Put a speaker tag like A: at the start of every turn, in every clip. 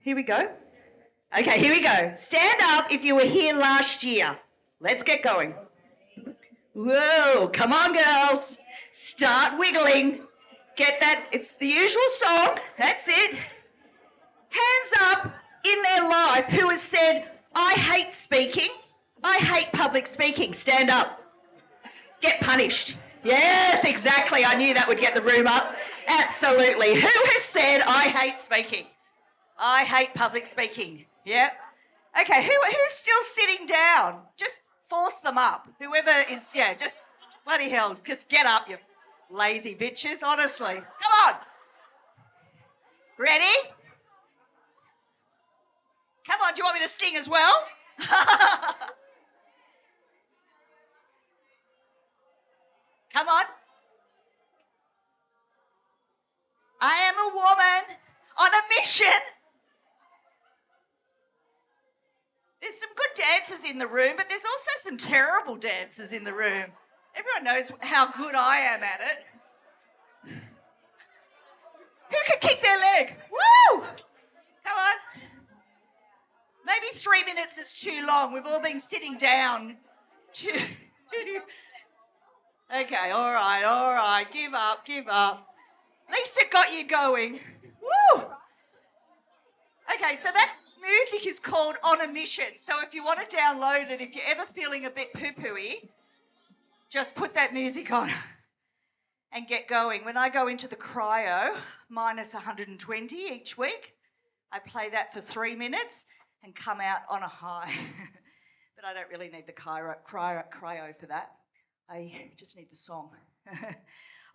A: Here we go. Okay, here we go. Stand up if you were here last year. Let's get going. Whoa, come on, girls. Start wiggling. Get that. It's the usual song. That's it. Hands up in their life who has said, I hate speaking. I hate public speaking. Stand up. Get punished. Yes, exactly. I knew that would get the room up. Absolutely. Who has said, I hate speaking? I hate public speaking. Yep. Okay, who's still sitting down? Just force them up. Whoever is, just bloody hell, just get up, you lazy bitches, honestly. Come on. Ready? Come on, do you want me to sing as well? Come on. I am a woman on a mission. There's some good dancers in the room, but there's also some terrible dancers in the room. Everyone knows how good I am at it. Who could kick their leg? Woo! Come on. Maybe 3 minutes is too long. We've all been sitting down. Okay, all right. Give up. At least it got you going. Woo! Okay, so that music is called On a Mission. So if you want to download it, if you're ever feeling a bit poo-pooey, just put that music on and get going. When I go into the cryo, minus 120 each week, I play that for 3 minutes and come out on a high. But I don't really need the cryo for that. I just need the song.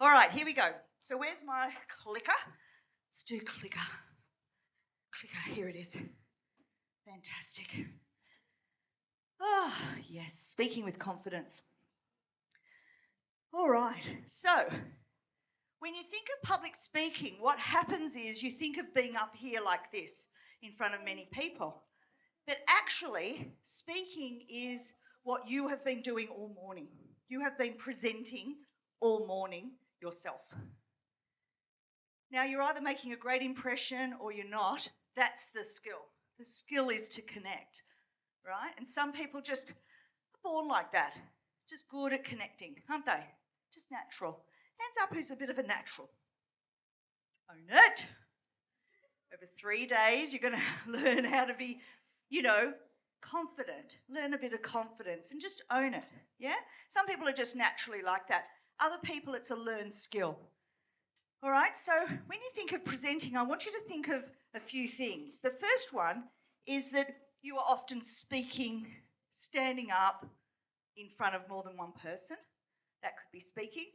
A: All right, here we go. So where's my clicker? Let's do clicker. Clicker, here it is. Fantastic. Oh, yes, speaking with confidence. All right, so when you think of public speaking, what happens is you think of being up here like this in front of many people. But actually, speaking is what you have been doing all morning. You have been presenting all morning yourself. Now, you're either making a great impression or you're not. That's the skill. The skill is to connect, right? And some people just are born like that, just good at connecting, aren't they? Just natural. Hands up who's a bit of a natural. Own it. Over 3 days, you're going to learn how to be, confident. Learn a bit of confidence and just own it, yeah? Some people are just naturally like that. Other people, it's a learned skill. All right, so when you think of presenting, I want you to think of a few things. The first one is that you are often speaking, standing up in front of more than one person. That could be speaking.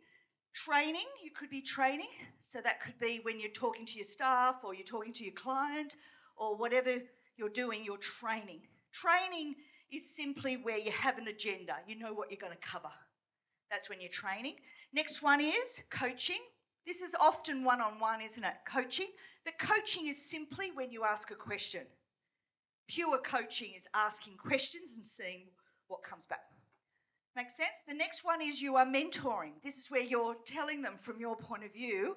A: Training, you could be training. So that could be when you're talking to your staff or you're talking to your client or whatever you're doing, you're training. Training is simply where you have an agenda. You know what you're going to cover. That's when you're training. Next one is coaching. This is often one-on-one, isn't it? Coaching. But coaching is simply when you ask a question. Pure coaching is asking questions and seeing what comes back. Make sense? The next one is you are mentoring. This is where you're telling them from your point of view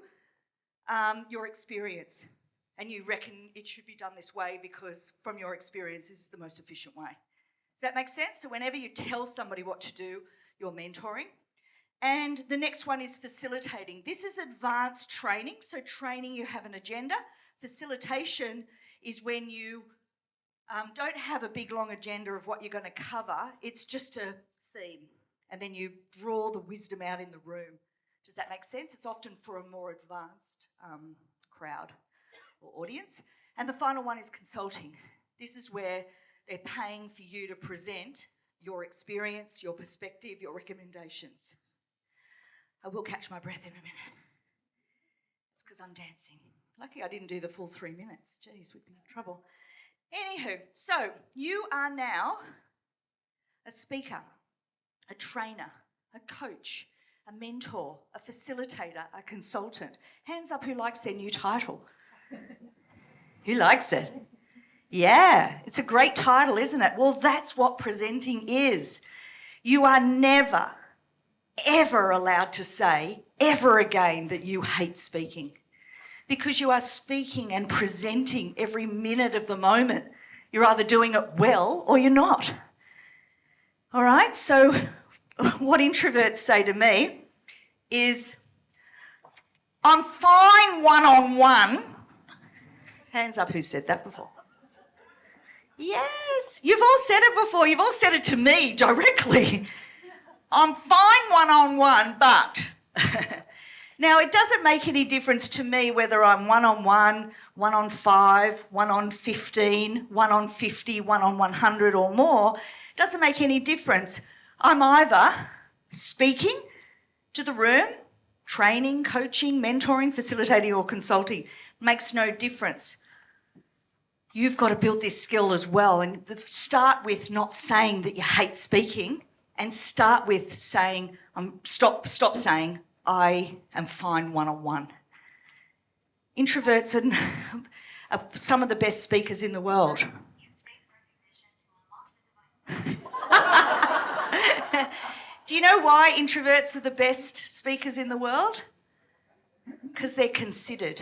A: your experience. And you reckon it should be done this way because from your experience, this is the most efficient way. Does that make sense? So whenever you tell somebody what to do, you're mentoring. And the next one is facilitating. This is advanced training. So training, you have an agenda. Facilitation is when you don't have a big, long agenda of what you're going to cover. It's just a theme. And then you draw the wisdom out in the room. Does that make sense? It's often for a more advanced crowd or audience. And the final one is consulting. This is where they're paying for you to present your experience, your perspective, your recommendations. I will catch my breath in a minute. It's because I'm dancing. Lucky I didn't do the full 3 minutes. Geez, we'd be in trouble. Anywho, so you are now a speaker, a trainer, a coach, a mentor, a facilitator, a consultant. Hands up who likes their new title. Who likes it? Yeah, it's a great title, isn't it? Well, that's what presenting is. You are never, ever allowed to say ever again that you hate speaking. because you are speaking and presenting every minute of the moment. You're either doing it well or you're not. All right, so what introverts say to me is, I'm fine one-on-one. Hands up who said that before. Yes, you've all said it before. You've all said it to me directly. I'm fine one-on-one, but... Now, it doesn't make any difference to me whether I'm one-on-one, 1-on-5, 1-on-15, 1-on-50, 1-on-100 or more. It doesn't make any difference. I'm either speaking to the room, training, coaching, mentoring, facilitating or consulting. It makes no difference. You've got to build this skill as well, and start with not saying that you hate speaking, and start with saying, stop saying, I am fine one-on-one. Introverts are some of the best speakers in the world. Do you know why introverts are the best speakers in the world? Because they're considered.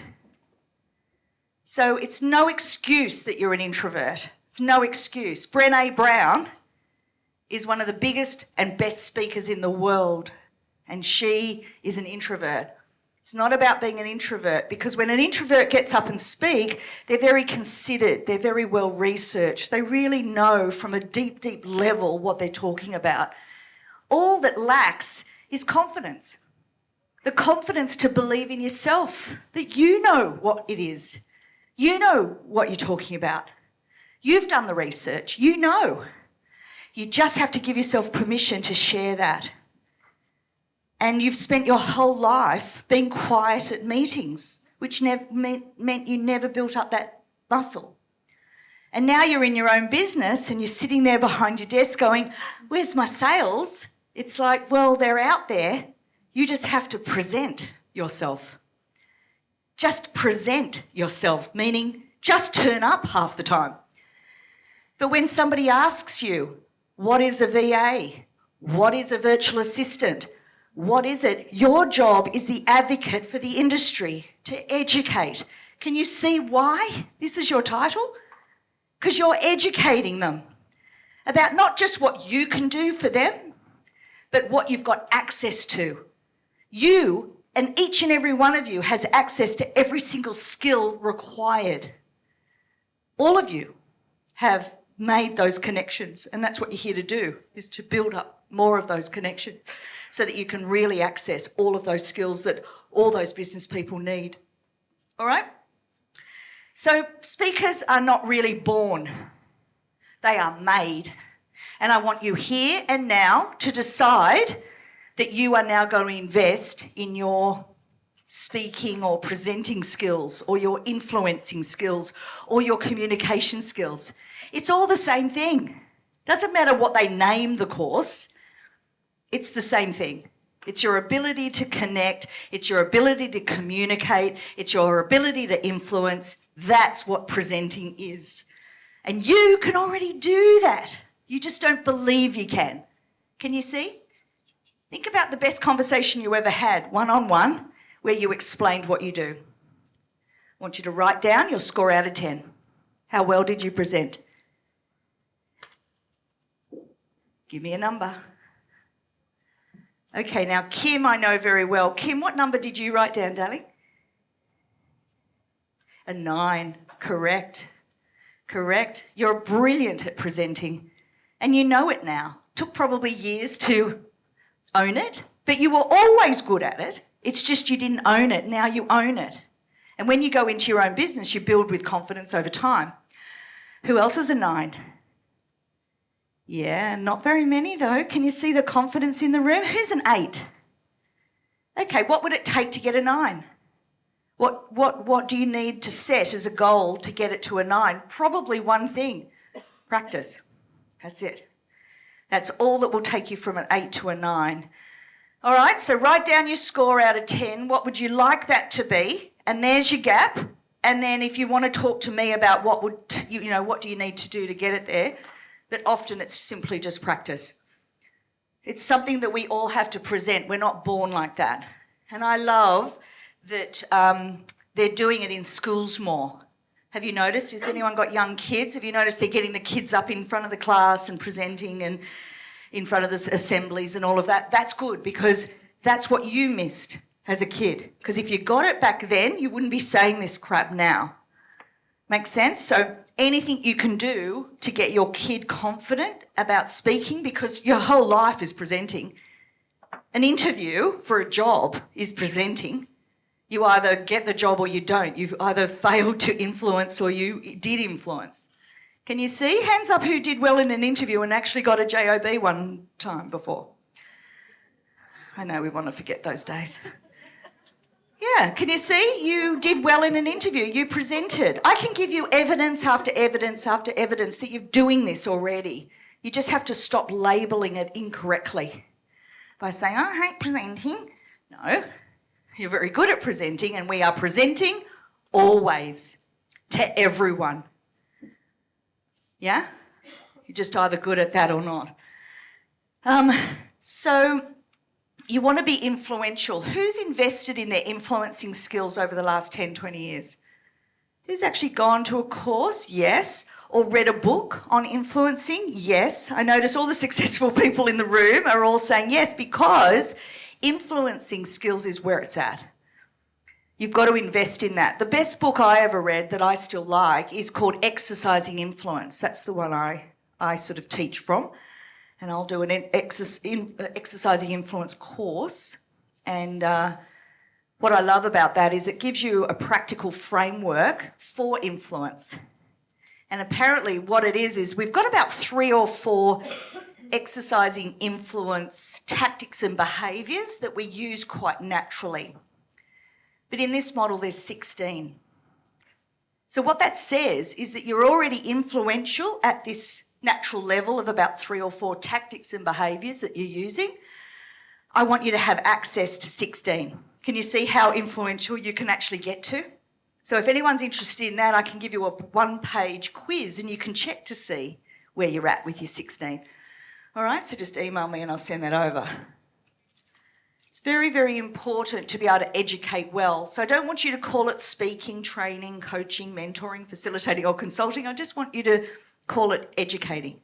A: So it's no excuse that you're an introvert. It's no excuse. Brené Brown is one of the biggest and best speakers in the world, and she is an introvert. It's not about being an introvert, because when an introvert gets up and speak, they're very considered, they're very well researched, they really know from a deep, deep level what they're talking about. All that lacks is confidence. The confidence to believe in yourself, that you know what it is. You know what you're talking about. You've done the research, you know. You just have to give yourself permission to share that. And you've spent your whole life being quiet at meetings, which meant you never built up that muscle. And now you're in your own business and you're sitting there behind your desk going, where's my sales? It's like, well, they're out there. You just have to present yourself. Just present yourself, meaning just turn up half the time. But when somebody asks you, what is a VA? What is a virtual assistant? What is it? Your job is the advocate for the industry, to educate. Can you see why this is your title? Because you're educating them about not just what you can do for them, but what you've got access to. You, and each and every one of you, has access to every single skill required. All of you have made those connections, and that's what you're here to do, is to build up more of those connections so that you can really access all of those skills that all those business people need. All right? So speakers are not really born. They are made. And I want you here and now to decide that you are now going to invest in your speaking or presenting skills, or your influencing skills, or your communication skills. It's all the same thing. Doesn't matter what they name the course, it's the same thing. It's your ability to connect, it's your ability to communicate, it's your ability to influence. That's what presenting is. And you can already do that. You just don't believe you can. Can you see? Think about the best conversation you ever had, one-on-one, where you explained what you do. I want you to write down your score out of 10. How well did you present? Give me a number. Okay, now Kim I know very well. Kim, what number did you write down, darling? A 9. Correct. Correct. You're brilliant at presenting, and you know it now. Took probably years to own it, but you were always good at it. It's just you didn't own it. Now you own it. And when you go into your own business, you build with confidence over time. Who else is a 9? Yeah, not very many though. Can you see the confidence in the room? Who's an 8? Okay, what would it take to get a 9? What do you need to set as a goal to get it to a 9? Probably one thing, practice. That's it. That's all that will take you from an 8 to a 9. All right, so write down your score out of 10. What would you like that to be? And there's your gap. And then if you want to talk to me about what do you need to do to get it there, but often it's simply just practice. It's something that we all have to present. We're not born like that. And I love that they're doing it in schools more. Have you noticed? Has anyone got young kids? Have you noticed they're getting the kids up in front of the class and presenting and in front of the assemblies and all of that? That's good, because that's what you missed as a kid. Because if you got it back then, you wouldn't be saying this crap now. Make sense? So anything you can do to get your kid confident about speaking, because your whole life is presenting. An interview for a job is presenting. You either get the job or you don't. You've either failed to influence or you did influence. Can you see? Hands up who did well in an interview and actually got a job one time before. I know we want to forget those days. Yeah, can you see? You did well in an interview. You presented. I can give you evidence after evidence after evidence that you're doing this already. You just have to stop labelling it incorrectly by saying, I hate presenting. No. You're very good at presenting, and we are presenting always to everyone. Yeah? You're just either good at that or not. So you want to be influential. Who's invested in their influencing skills over the last 10, 20 years? Who's actually gone to a course? Yes. Or read a book on influencing? Yes. I notice all the successful people in the room are all saying yes, because influencing skills is where it's at. You've got to invest in that. The best book I ever read that I still like is called Exercising Influence. That's the one I sort of teach from. And I'll do an Exercising Influence course. And what I love about that is it gives you a practical framework for influence. And apparently what it is we've got about 3 or 4 exercising influence tactics and behaviours that we use quite naturally. But in this model, there's 16. So what that says is that you're already influential at this natural level of about 3 or 4 tactics and behaviours that you're using. I want you to have access to 16. Can you see how influential you can actually get to? So if anyone's interested in that, I can give you a 1-page quiz and you can check to see where you're at with your 16. All right, so just email me and I'll send that over. It's very, very important to be able to educate well. So I don't want you to call it speaking, training, coaching, mentoring, facilitating or consulting. I just want you to call it educating.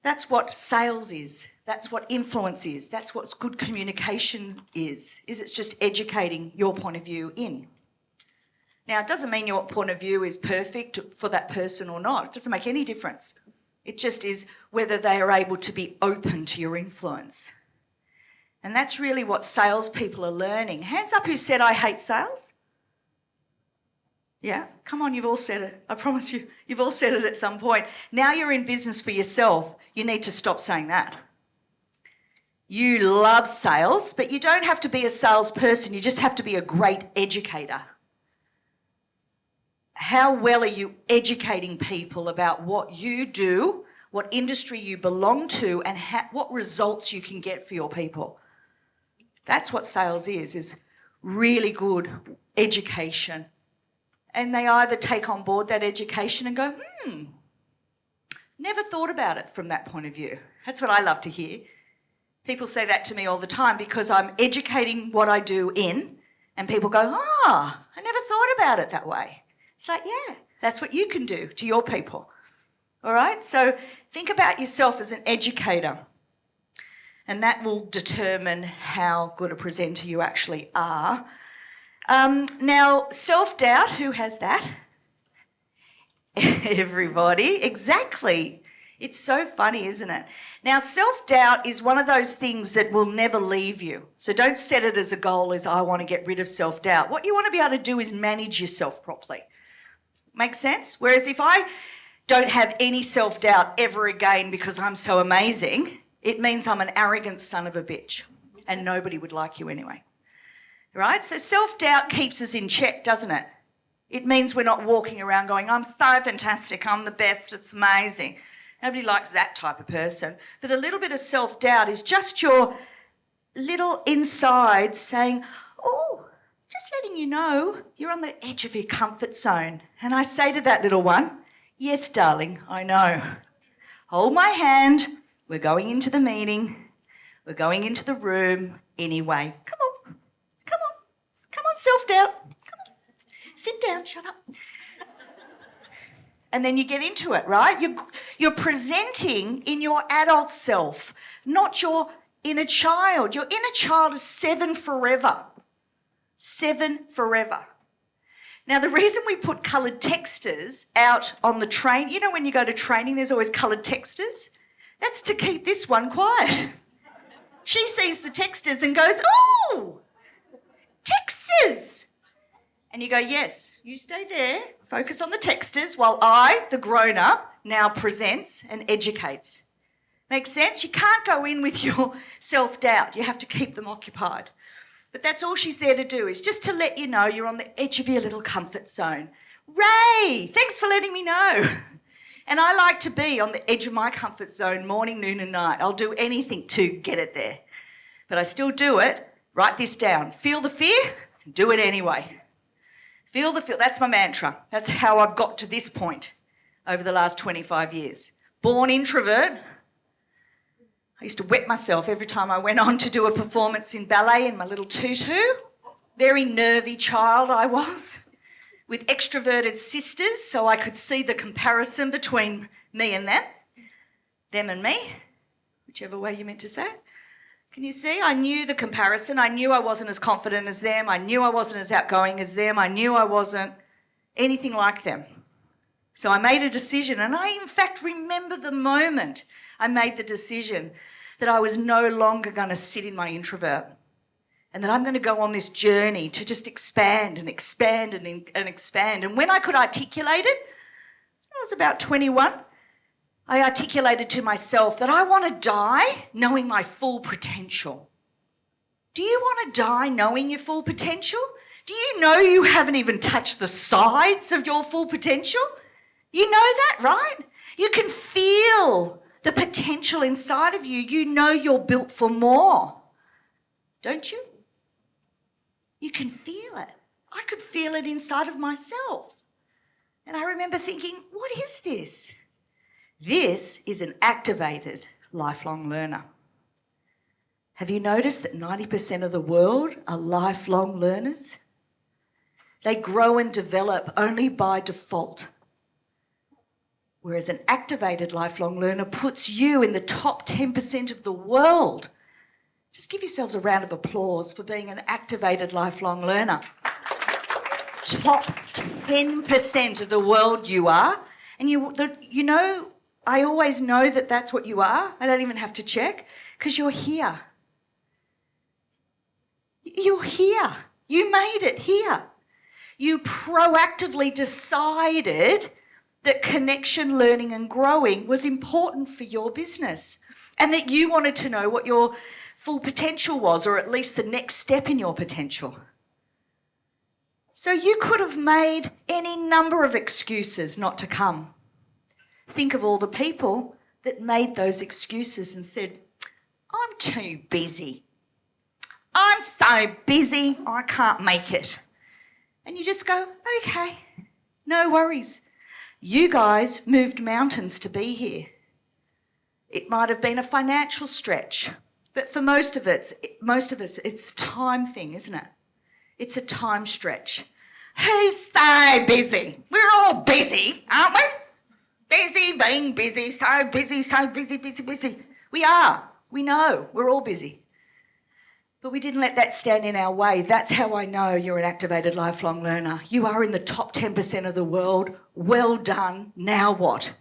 A: That's what sales is. That's what influence is. That's what good communication is it's just educating your point of view in. Now, it doesn't mean your point of view is perfect for that person or not. It doesn't make any difference. It just is whether they are able to be open to your influence. And that's really what salespeople are learning. Hands up who said, I hate sales. Yeah, come on, you've all said it. I promise you, you've all said it at some point. Now you're in business for yourself. You need to stop saying that. You love sales, but you don't have to be a salesperson. You just have to be a great educator. How well are you educating people about what you do, what industry you belong to, and what results you can get for your people? That's what sales is really good education. And they either take on board that education and go, never thought about it from that point of view. That's what I love to hear. People say that to me all the time because I'm educating what I do in, and people go, I never thought about it that way. It's like, yeah, that's what you can do to your people. All right? So think about yourself as an educator, and that will determine how good a presenter you actually are. Now, self-doubt, who has that? Everybody, exactly. It's so funny, isn't it? Now, self-doubt is one of those things that will never leave you. So don't set it as a goal as I want to get rid of self-doubt. What you want to be able to do is manage yourself properly. Make sense? Whereas if I don't have any self-doubt ever again because I'm so amazing, it means I'm an arrogant son of a bitch and nobody would like you anyway. Right? So self-doubt keeps us in check, doesn't it? It means we're not walking around going, I'm so fantastic, I'm the best, it's amazing. Nobody likes that type of person. But a little bit of self-doubt is just your little inside saying, just letting you know you're on the edge of your comfort zone. And I say to that little one, yes, darling, I know. Hold my hand. We're going into the meeting. We're going into the room anyway. Come on. on, self-doubt. Come on. Sit down, shut up. And then you get into it, right? You're presenting in your adult self, not your inner child. Your inner child is 7 forever. 7 forever. Now, the reason we put coloured texters out on the train, you know when you go to training, there's always coloured texters? That's to keep this one quiet. She sees the texters and goes, oh, texters. And you go, yes, you stay there, focus on the texters, while I, the grown-up, now presents and educates. Makes sense? You can't go in with your self-doubt. You have to keep them occupied. But that's all she's there to do, is just to let you know you're on the edge of your little comfort zone. Ray, thanks for letting me know. And I like to be on the edge of my comfort zone morning, noon and night. I'll do anything to get it there. But I still do it. Write this down. Feel the fear, do it anyway. Feel the fear. That's my mantra. That's how I've got to this point over the last 25 years. Born introvert. I used to wet myself every time I went on to do a performance in ballet in my little tutu. Very nervy child I was, with extroverted sisters, so I could see the comparison between me and them and me, whichever way you meant to say it. Can you see? I knew the comparison. I knew I wasn't as confident as them. I knew I wasn't as outgoing as them. I knew I wasn't anything like them. So I made a decision, and I in fact remember the moment I made the decision that I was no longer going to sit in my introvert, and that I'm going to go on this journey to just expand and expand and expand. And when I could articulate it, I was about 21, I articulated to myself that I want to die knowing my full potential. Do you want to die knowing your full potential? Do you know you haven't even touched the sides of your full potential? You know that, right? You can feel the potential inside of you. You know you're built for more, don't you? You can feel it. I could feel it inside of myself. And I remember thinking, what is this? This is an activated lifelong learner. Have you noticed that 90% of the world are lifelong learners? They grow and develop only by default. Whereas an activated lifelong learner puts you in the top 10% of the world. Just give yourselves a round of applause for being an activated lifelong learner. Top 10% of the world you are. And you know, I always know that that's what you are. I don't even have to check, because you're here. You're here. You made it here. You proactively decided that connection, learning and growing was important for your business, and that you wanted to know what your full potential was, or at least the next step in your potential. So you could have made any number of excuses not to come. Think of all the people that made those excuses and said, I'm too busy. I'm so busy, I can't make it. And you just go, okay, no worries. You guys moved mountains to be here. It might have been a financial stretch, but for most of us, it's a time thing, isn't it? It's a time stretch. Who's so busy? We're all busy, aren't we? Busy, being busy, so busy, busy. We are. We know. We're all busy. But we didn't let that stand in our way. That's how I know you're an activated lifelong learner. You are in the top 10% of the world. Well done. Now what?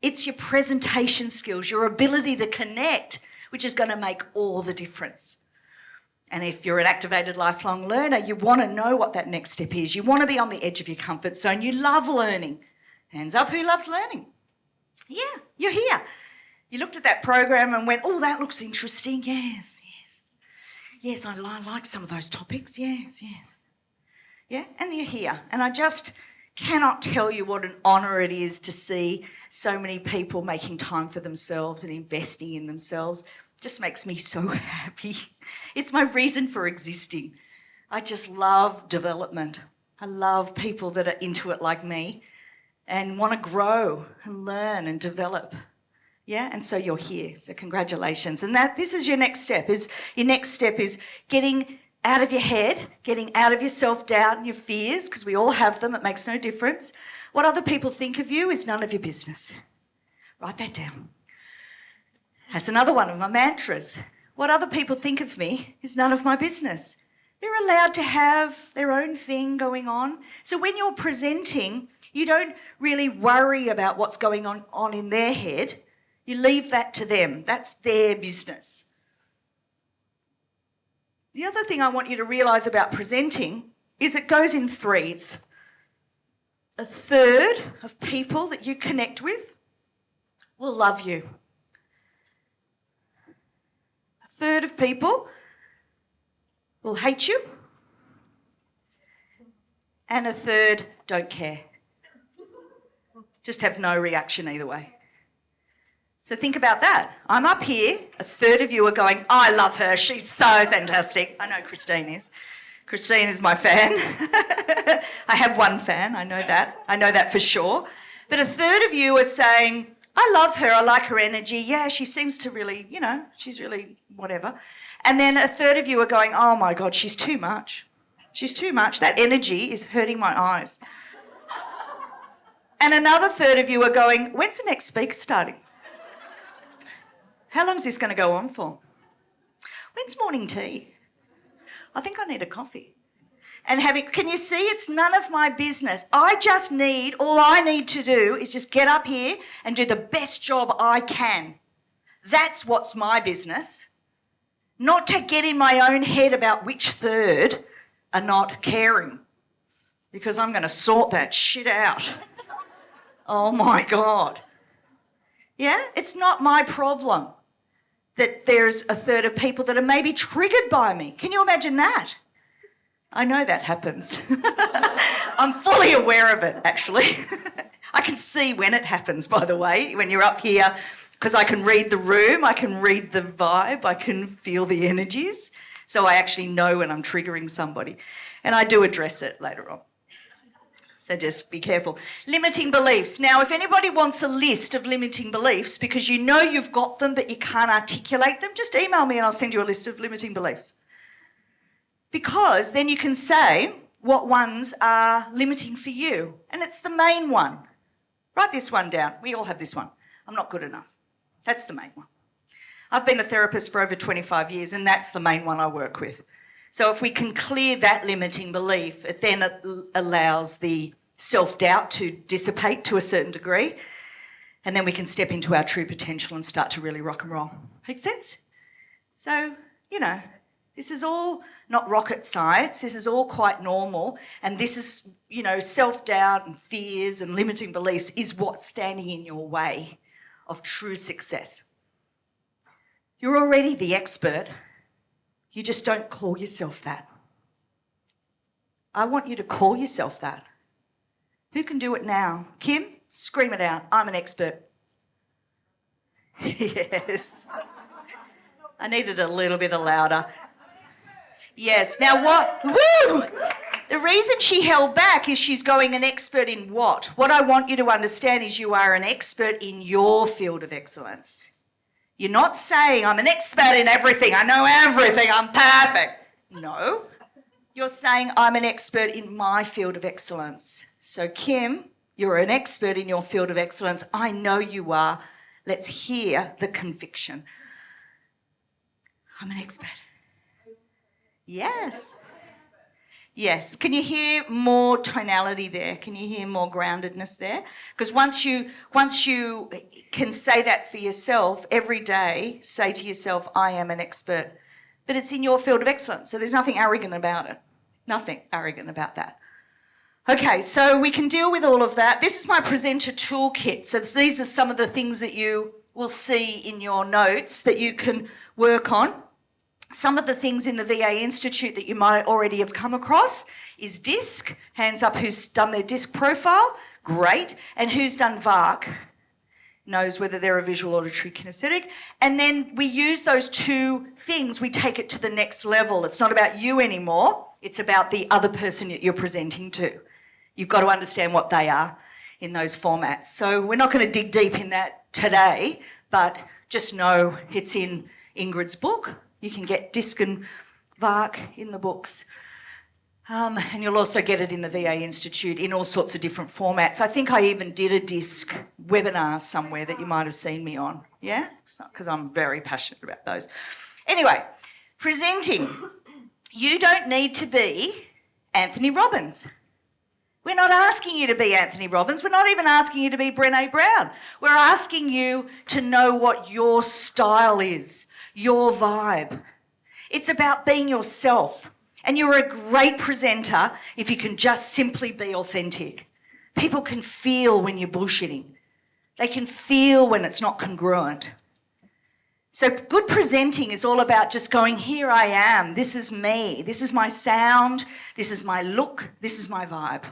A: It's your presentation skills, your ability to connect, which is going to make all the difference. And if you're an activated lifelong learner, you want to know what that next step is. You want to be on the edge of your comfort zone. You love learning. Hands up, who loves learning? Yeah, you're here. You looked at that program and went, oh, that looks interesting. Yes. Yes, I like some of those topics. Yes. Yeah, and you're here. And I just cannot tell you what an honour it is to see so many people making time for themselves and investing in themselves. It just makes me so happy. It's my reason for existing. I just love development. I love people that are into it like me and want to grow and learn and develop. Yeah, and so you're here. So congratulations. And this is your next step. Your next step is getting out of your head, getting out of your self-doubt and your fears, because we all have them, it makes no difference. What other people think of you is none of your business. Write that down. That's another one of my mantras. What other people think of me is none of my business. They're allowed to have their own thing going on. So when you're presenting, you don't really worry about what's going on in their head. You leave that to them. That's their business. The other thing I want you to realise about presenting is it goes in threes. A third of people that you connect with will love you. A third of people will hate you. And a third don't care. Just have no reaction either way. So think about that. I'm up here, a third of you are going, I love her, she's so fantastic. I know Christine is. Christine is my fan. I have one fan, I know that for sure. But a third of you are saying, I love her, I like her energy, yeah, she seems to really, she's really whatever. And then a third of you are going, oh my God, she's too much. She's too much. That energy is hurting my eyes. And another third of you are going, when's the next speaker starting? How long is this going to go on for? When's morning tea? I think I need a coffee. And can you see, it's none of my business. All I need to do is just get up here and do the best job I can. That's what's my business. Not to get in my own head about which third are not caring. Because I'm going to sort that shit out. Oh my God. Yeah, it's not my problem that there's a third of people that are maybe triggered by me. Can you imagine that? I know that happens. I'm fully aware of it, actually. I can see when it happens, by the way, when you're up here, because I can read the room, I can read the vibe, I can feel the energies. So I actually know when I'm triggering somebody. And I do address it later on. So just be careful. Limiting beliefs. Now, if anybody wants a list of limiting beliefs, because you know you've got them but you can't articulate them, just email me and I'll send you a list of limiting beliefs. Because then you can say what ones are limiting for you. And it's the main one. Write this one down. We all have this one. I'm not good enough. That's the main one. I've been a therapist for over 25 years and that's the main one I work with. So if we can clear that limiting belief, it then allows the self-doubt to dissipate to a certain degree, and then we can step into our true potential and start to really rock and roll. Make sense? So, this is all not rocket science. This is all quite normal, and this is, self-doubt and fears and limiting beliefs is what's standing in your way of true success. You're already the expert. You just don't call yourself that. I want you to call yourself that. Who can do it now? Kim, scream it out. I'm an expert. Yes. I needed a little bit louder. Yes. Now what? Woo! The reason she held back is she's going an expert in what? What I want you to understand is you are an expert in your field of excellence. You're not saying, I'm an expert in everything, I know everything, I'm perfect. No. You're saying, I'm an expert in my field of excellence. So, Kim, you're an expert in your field of excellence. I know you are. Let's hear the conviction. I'm an expert. Yes. Yes. Can you hear more tonality there? Can you hear more groundedness there? Because once you can say that for yourself every day, say to yourself, I am an expert. But it's in your field of excellence, so there's nothing arrogant about it. Nothing arrogant about that. Okay, so we can deal with all of that. This is my presenter toolkit. So these are some of the things that you will see in your notes that you can work on. Some of the things in the VA Institute that you might already have come across is DISC. Hands up who's done their DISC profile. Great. And who's done VARC. Knows whether they're a visual, auditory, kinesthetic. And then we use those two things. We take it to the next level. It's not about you anymore. It's about the other person that you're presenting to. You've got to understand what they are in those formats. So we're not going to dig deep in that today, but just know it's in Ingrid's book. You can get DISC and VARC in the books. And you'll also get it in the VA Institute in all sorts of different formats. I think I even did a disc webinar somewhere that you might have seen me on, yeah? Because I'm very passionate about those. Anyway, presenting. You don't need to be Anthony Robbins. We're not asking you to be Anthony Robbins. We're not even asking you to be Brené Brown. We're asking you to know what your style is, your vibe. It's about being yourself. And you're a great presenter if you can just simply be authentic. People can feel when you're bullshitting. They can feel when it's not congruent. So good presenting is all about just going, here I am, this is me, this is my sound, this is my look, this is my vibe.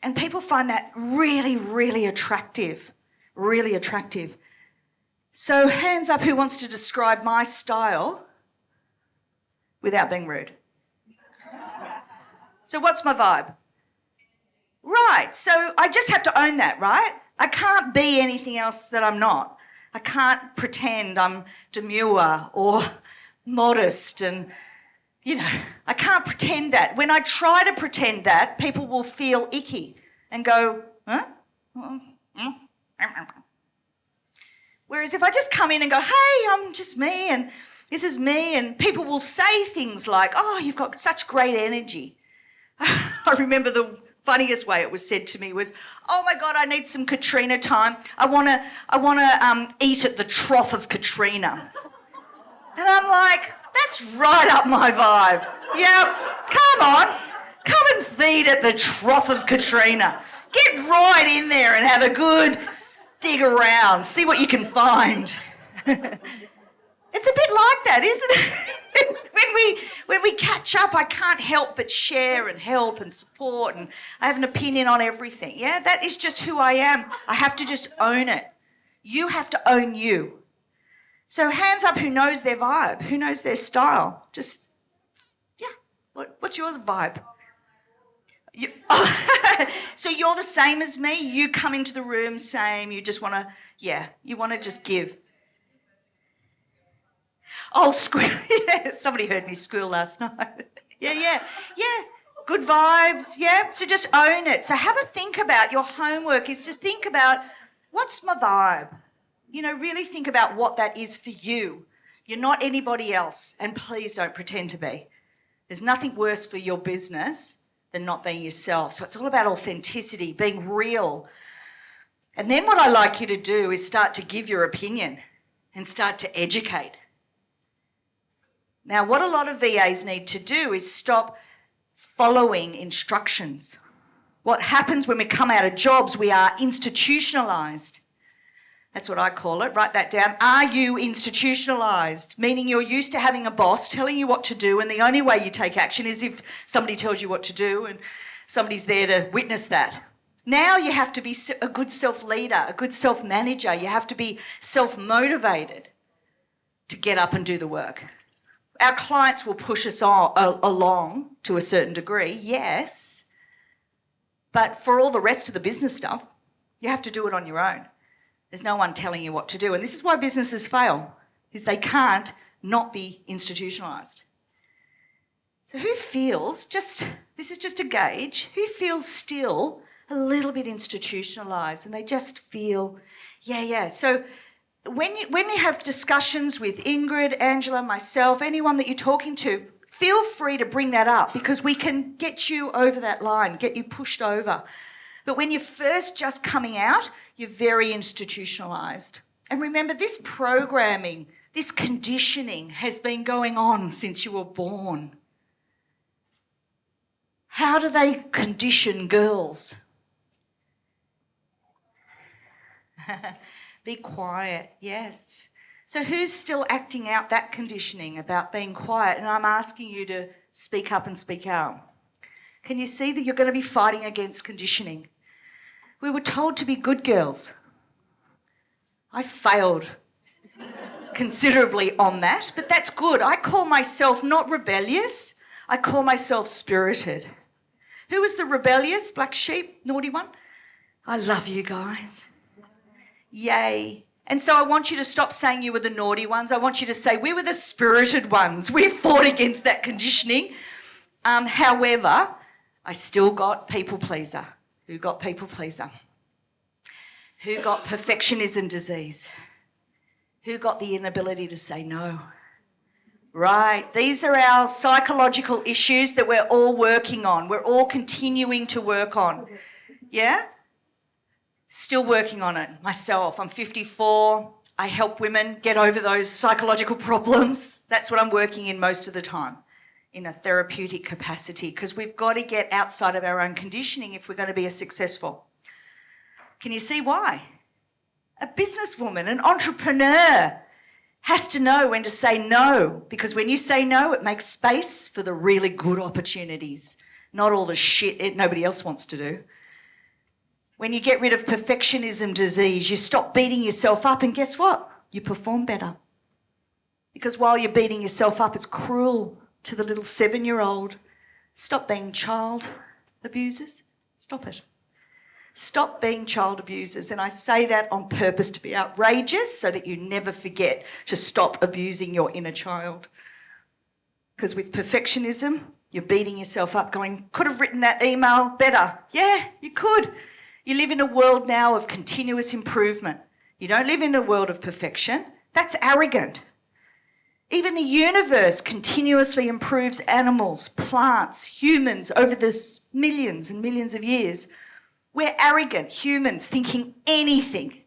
A: And people find that really, really attractive, really attractive. So hands up who wants to describe my style without being rude. So what's my vibe? Right, so I just have to own that, right? I can't be anything else that I'm not. I can't pretend I'm demure or modest and, you know, I can't pretend that. When I try to pretend that, people will feel icky and go, huh? Whereas if I just come in and go, hey, I'm just me and this is me, and people will say things like, oh, you've got such great energy. I remember the funniest way it was said to me was, oh my God, I need some Katrena time. I want to eat at the trough of Katrena. And I'm like, that's right up my vibe. Yeah, come on. Come and feed at the trough of Katrena. Get right in there and have a good dig around. See what you can find. It's a bit like that, isn't it? when we catch up, I can't help but share and help and support, and I have an opinion on everything. Yeah, that is just who I am. I have to just own it. You have to own you. So hands up who knows their vibe, who knows their style. Just, yeah, what's your vibe? So you're the same as me? You come into the room same, you just want to, you want to just give. Oh, squeal. Yeah, somebody heard me squeal last night. Yeah. Good vibes, yeah. So just own it. So have a think about, your homework is to think about, what's my vibe? You know, really think about what that is for you. You're not anybody else, and please don't pretend to be. There's nothing worse for your business than not being yourself. So it's all about authenticity, being real. And then what I like you to do is start to give your opinion and start to educate. Now, what a lot of VAs need to do is stop following instructions. What happens when we come out of jobs, we are institutionalised. That's what I call it. Write that down. Are you institutionalised? Meaning you're used to having a boss telling you what to do, and the only way you take action is if somebody tells you what to do and somebody's there to witness that. Now you have to be a good self-leader, a good self-manager. You have to be self-motivated to get up and do the work. Our clients will push us along to a certain degree, yes, but for all the rest of the business stuff, you have to do it on your own. There's no one telling you what to do, and this is why businesses fail, is they can't not be institutionalised. So who feels, this is just a gauge, who feels still a little bit institutionalised and they just feel, so when you have discussions with Ingrid, Angela, myself, anyone that you're talking to, feel free to bring that up because we can get you over that line, get you pushed over. But when you're first just coming out, you're very institutionalised. And remember, this programming, this conditioning has been going on since you were born. How do they condition girls? Be quiet, yes. So who's still acting out that conditioning about being quiet? And I'm asking you to speak up and speak out. Can you see that you're going to be fighting against conditioning? We were told to be good girls. I failed considerably on that, but that's good. I call myself not rebellious, I call myself spirited. Who was the rebellious, black sheep, naughty one? I love you guys. Yay. And so I want you to stop saying you were the naughty ones. I want you to say we were the spirited ones. We fought against that conditioning. However, I still got people pleaser. Who got people pleaser? Who got perfectionism disease? Who got the inability to say no? Right, these are our psychological issues that we're all working on. We're all continuing to work on. Yeah? Still working on it myself. I'm 54. I help women get over those psychological problems. That's what I'm working in most of the time, in a therapeutic capacity, because we've got to get outside of our own conditioning if we're going to be successful. Can you see why? A businesswoman, an entrepreneur, has to know when to say no, because when you say no, it makes space for the really good opportunities, not all the shit nobody else wants to do. When you get rid of perfectionism disease, you stop beating yourself up, and guess what? You perform better. Because while you're beating yourself up, it's cruel to the little 7-year-old. Stop being child abusers. Stop it. Stop being child abusers. And I say that on purpose to be outrageous so that you never forget to stop abusing your inner child. Because with perfectionism, you're beating yourself up going, could have written that email better. Yeah, you could. You live in a world now of continuous improvement. You don't live in a world of perfection. That's arrogant. Even the universe continuously improves animals, plants, humans over the millions and millions of years. We're arrogant humans thinking anything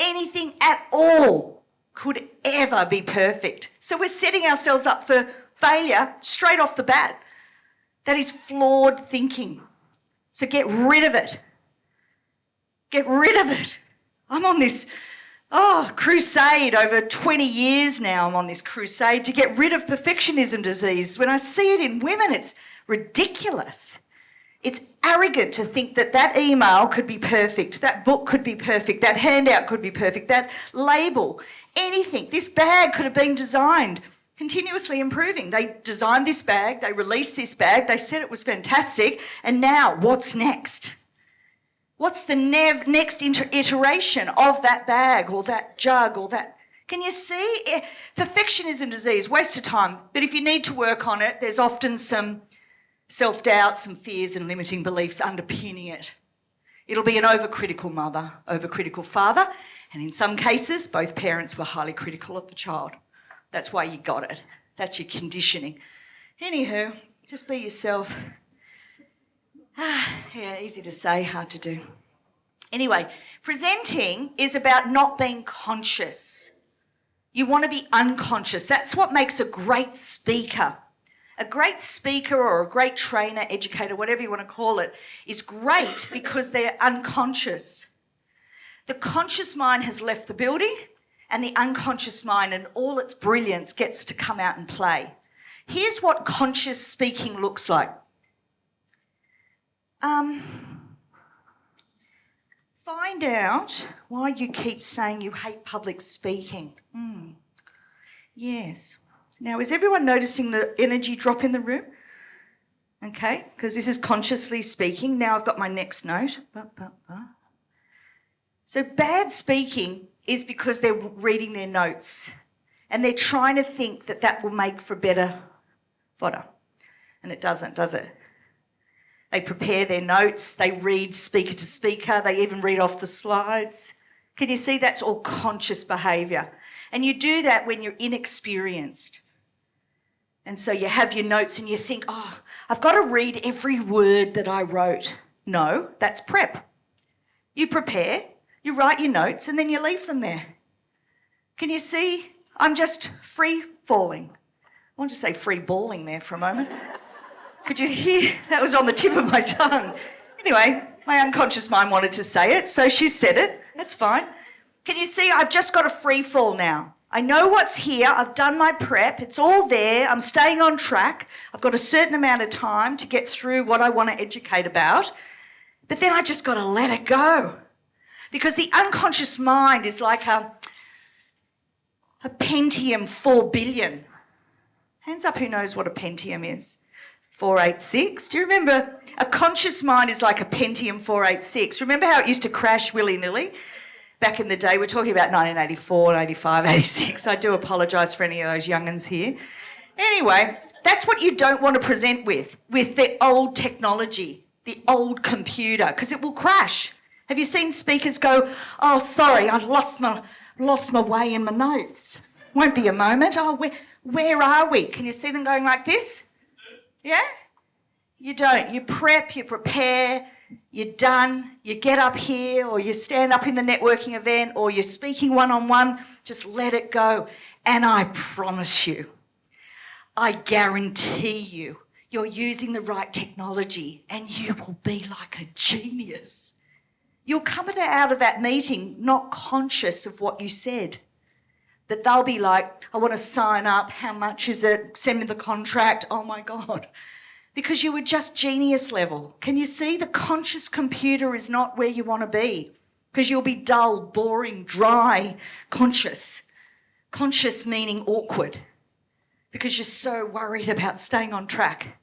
A: at all could ever be perfect. So we're setting ourselves up for failure straight off the bat. That is flawed thinking. So get rid of it. Get rid of it. I'm on this crusade over 20 years now. I'm on this crusade to get rid of perfectionism disease. When I see it in women, it's ridiculous. It's arrogant to think that that email could be perfect, that book could be perfect, that handout could be perfect, that label, anything. This bag could have been designed, continuously improving. They designed this bag, they released this bag, they said it was fantastic, and now what's next? What's the next iteration of that bag or that jug or that? Can you see? Perfectionism disease, waste of time. But if you need to work on it, there's often some self-doubt, some fears and limiting beliefs underpinning it. It'll be an overcritical mother, overcritical father, and in some cases, both parents were highly critical of the child. That's why you got it. That's your conditioning. Anywho, just be yourself. Yeah, easy to say, hard to do. Anyway, presenting is about not being conscious. You want to be unconscious. That's what makes a great speaker. A great speaker or a great trainer, educator, whatever you want to call it, is great because they're unconscious. The conscious mind has left the building and the unconscious mind and all its brilliance gets to come out and play. Here's what conscious speaking looks like. Find out why you keep saying you hate public speaking. Yes. Now, is everyone noticing the energy drop in the room? Okay, because this is consciously speaking. Now I've got my next note. So bad speaking is because they're reading their notes and they're trying to think that that will make for better fodder. And it doesn't, does it? They prepare their notes, they read speaker to speaker, they even read off the slides. Can you see that's all conscious behaviour? And you do that when you're inexperienced. And so you have your notes and you think, I've got to read every word that I wrote. No, that's prep. You prepare, you write your notes and then you leave them there. Can you see? I'm just free falling. I want to say free balling there for a moment. Could you hear? That was on the tip of my tongue. Anyway, my unconscious mind wanted to say it, so she said it. That's fine. Can you see? I've just got a free fall now. I know what's here. I've done my prep. It's all there. I'm staying on track. I've got a certain amount of time to get through what I want to educate about. But then I just got to let it go. Because the unconscious mind is like a Pentium 4 billion. Hands up who knows what a Pentium is. 486. Do you remember? A conscious mind is like a Pentium 486. Remember how it used to crash willy-nilly? back in the day. We're talking about 1984, 85, 86. I do apologise for any of those young'uns here. Anyway, that's what you don't want to present with the old technology, the old computer, because it will crash. Have you seen speakers go, oh, sorry, I lost my way in my notes. Won't be a moment. Oh, where are we? Can you see them going like this? Yeah? You don't. You prep, you prepare, you're done, you get up here or you stand up in the networking event or you're speaking one-on-one, just let it go. And I promise you, I guarantee you, you're using the right technology and you will be like a genius. You'll come out of that meeting not conscious of what you said, but they'll be like, I want to sign up. How much is it? Send me the contract. Oh, my God. Because you were just genius level. Can you see? The conscious computer is not where you want to be because you'll be dull, boring, dry, conscious. Conscious meaning awkward because you're so worried about staying on track.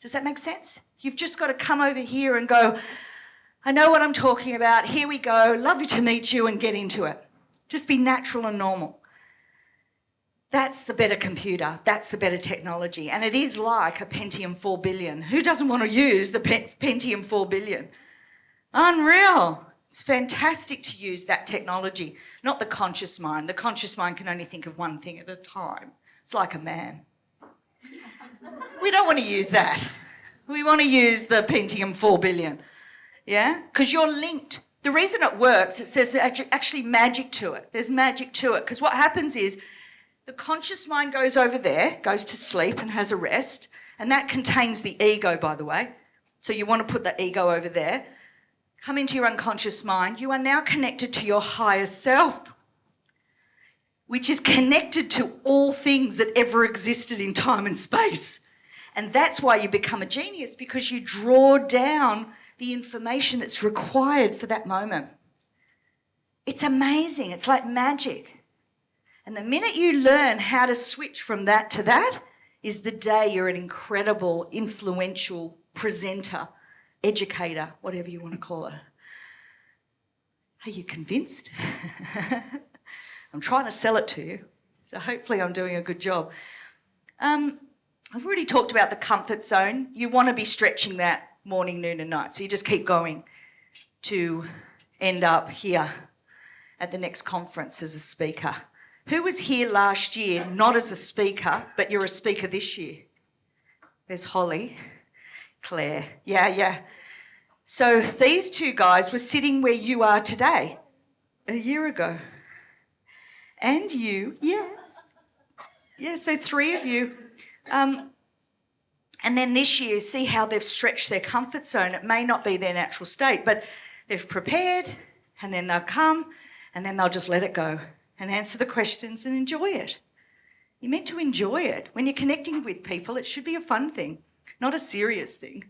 A: Does that make sense? You've just got to come over here and go, I know what I'm talking about. Here we go. Lovely to meet you, and get into it. Just be natural and normal. That's the better computer. That's the better technology. And it is like a Pentium 4 billion. Who doesn't want to use the Pentium 4 billion? Unreal. It's fantastic to use that technology, not the conscious mind. The conscious mind can only think of one thing at a time. It's like a man. We don't want to use that. We want to use the Pentium 4 billion. Yeah? Because you're linked. The reason it works, it says actually magic to it. There's magic to it. Because what happens is the conscious mind goes over there, goes to sleep and has a rest, and that contains the ego, by the way. So you want to put the ego over there. Come into your unconscious mind. You are now connected to your higher self, which is connected to all things that ever existed in time and space. And that's why you become a genius, because you draw down the information that's required for that moment. It's amazing. It's like magic. And the minute you learn how to switch from that to that is the day you're an incredible, influential presenter, educator, whatever you want to call it. Are you convinced? I'm trying to sell it to you, so hopefully I'm doing a good job. I've already talked about the comfort zone. You want to be stretching that morning, noon and night. So you just keep going to end up here at the next conference as a speaker. Who was here last year, not as a speaker, but you're a speaker this year? There's Holly, Claire. Yeah. So these two guys were sitting where you are today, a year ago. And you, yes. Yeah, so three of you. And then this year, see how they've stretched their comfort zone. It may not be their natural state, but they've prepared, and then they'll come, and then they'll just let it go and answer the questions and enjoy it. You're meant to enjoy it. When you're connecting with people, it should be a fun thing, not a serious thing.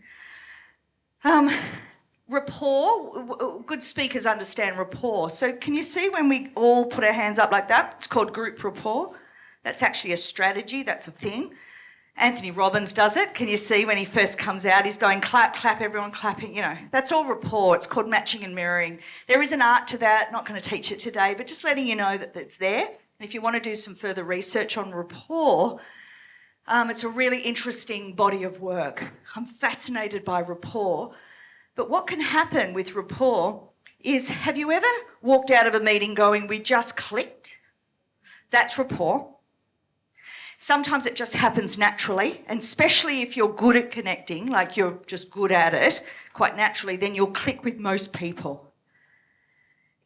A: Rapport, good speakers understand rapport. So can you see when we all put our hands up like that? It's called group rapport. That's actually a strategy. That's a thing. Anthony Robbins does it. Can you see when he first comes out, he's going clap, clap, everyone clapping, That's all rapport. It's called matching and mirroring. There is an art to that. Not going to teach it today, but just letting you know that it's there. And if you want to do some further research on rapport, it's a really interesting body of work. I'm fascinated by rapport. But what can happen with rapport is, have you ever walked out of a meeting going, we just clicked? That's rapport. Sometimes it just happens naturally, and especially if you're good at connecting, like you're just good at it quite naturally, then you'll click with most people.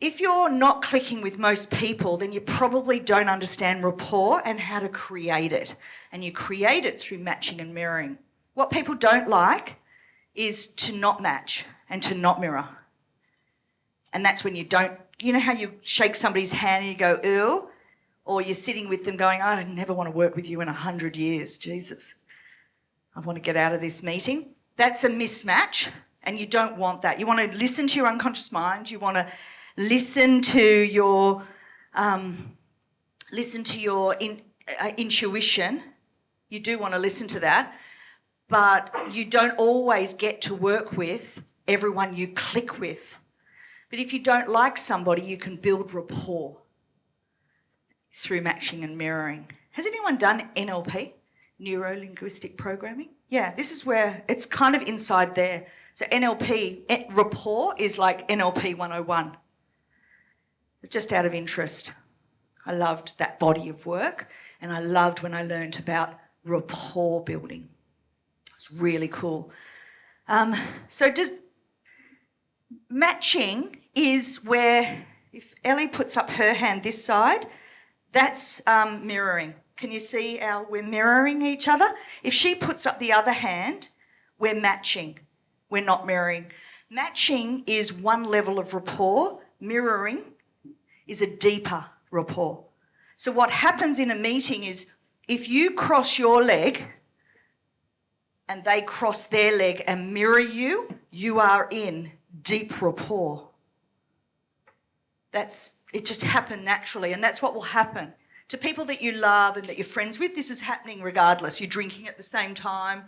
A: If you're not clicking with most people, then you probably don't understand rapport and how to create it. And you create it through matching and mirroring. What people don't like is to not match and to not mirror. And that's when you don't, you know how you shake somebody's hand and you go, ew? Or you're sitting with them going, I never want to work with you in 100 years, Jesus. I want to get out of this meeting. That's a mismatch, and you don't want that. You want to listen to your unconscious mind. You want to listen to your intuition. You do want to listen to that, but you don't always get to work with everyone you click with. But if you don't like somebody, you can build rapport through matching and mirroring. Has anyone done NLP, neuro-linguistic programming? Yeah, this is where it's kind of inside there. So NLP, rapport is like NLP 101. Just out of interest. I loved that body of work, and I loved when I learned about rapport building. It's really cool. So just matching is where, if Ellie puts up her hand this side, that's mirroring. Can you see how we're mirroring each other? If she puts up the other hand, we're matching. We're not mirroring. Matching is one level of rapport. Mirroring is a deeper rapport. So what happens in a meeting is if you cross your leg and they cross their leg and mirror you, you are in deep rapport. It just happened naturally, and that's what will happen. To people that you love and that you're friends with, this is happening regardless. You're drinking at the same time,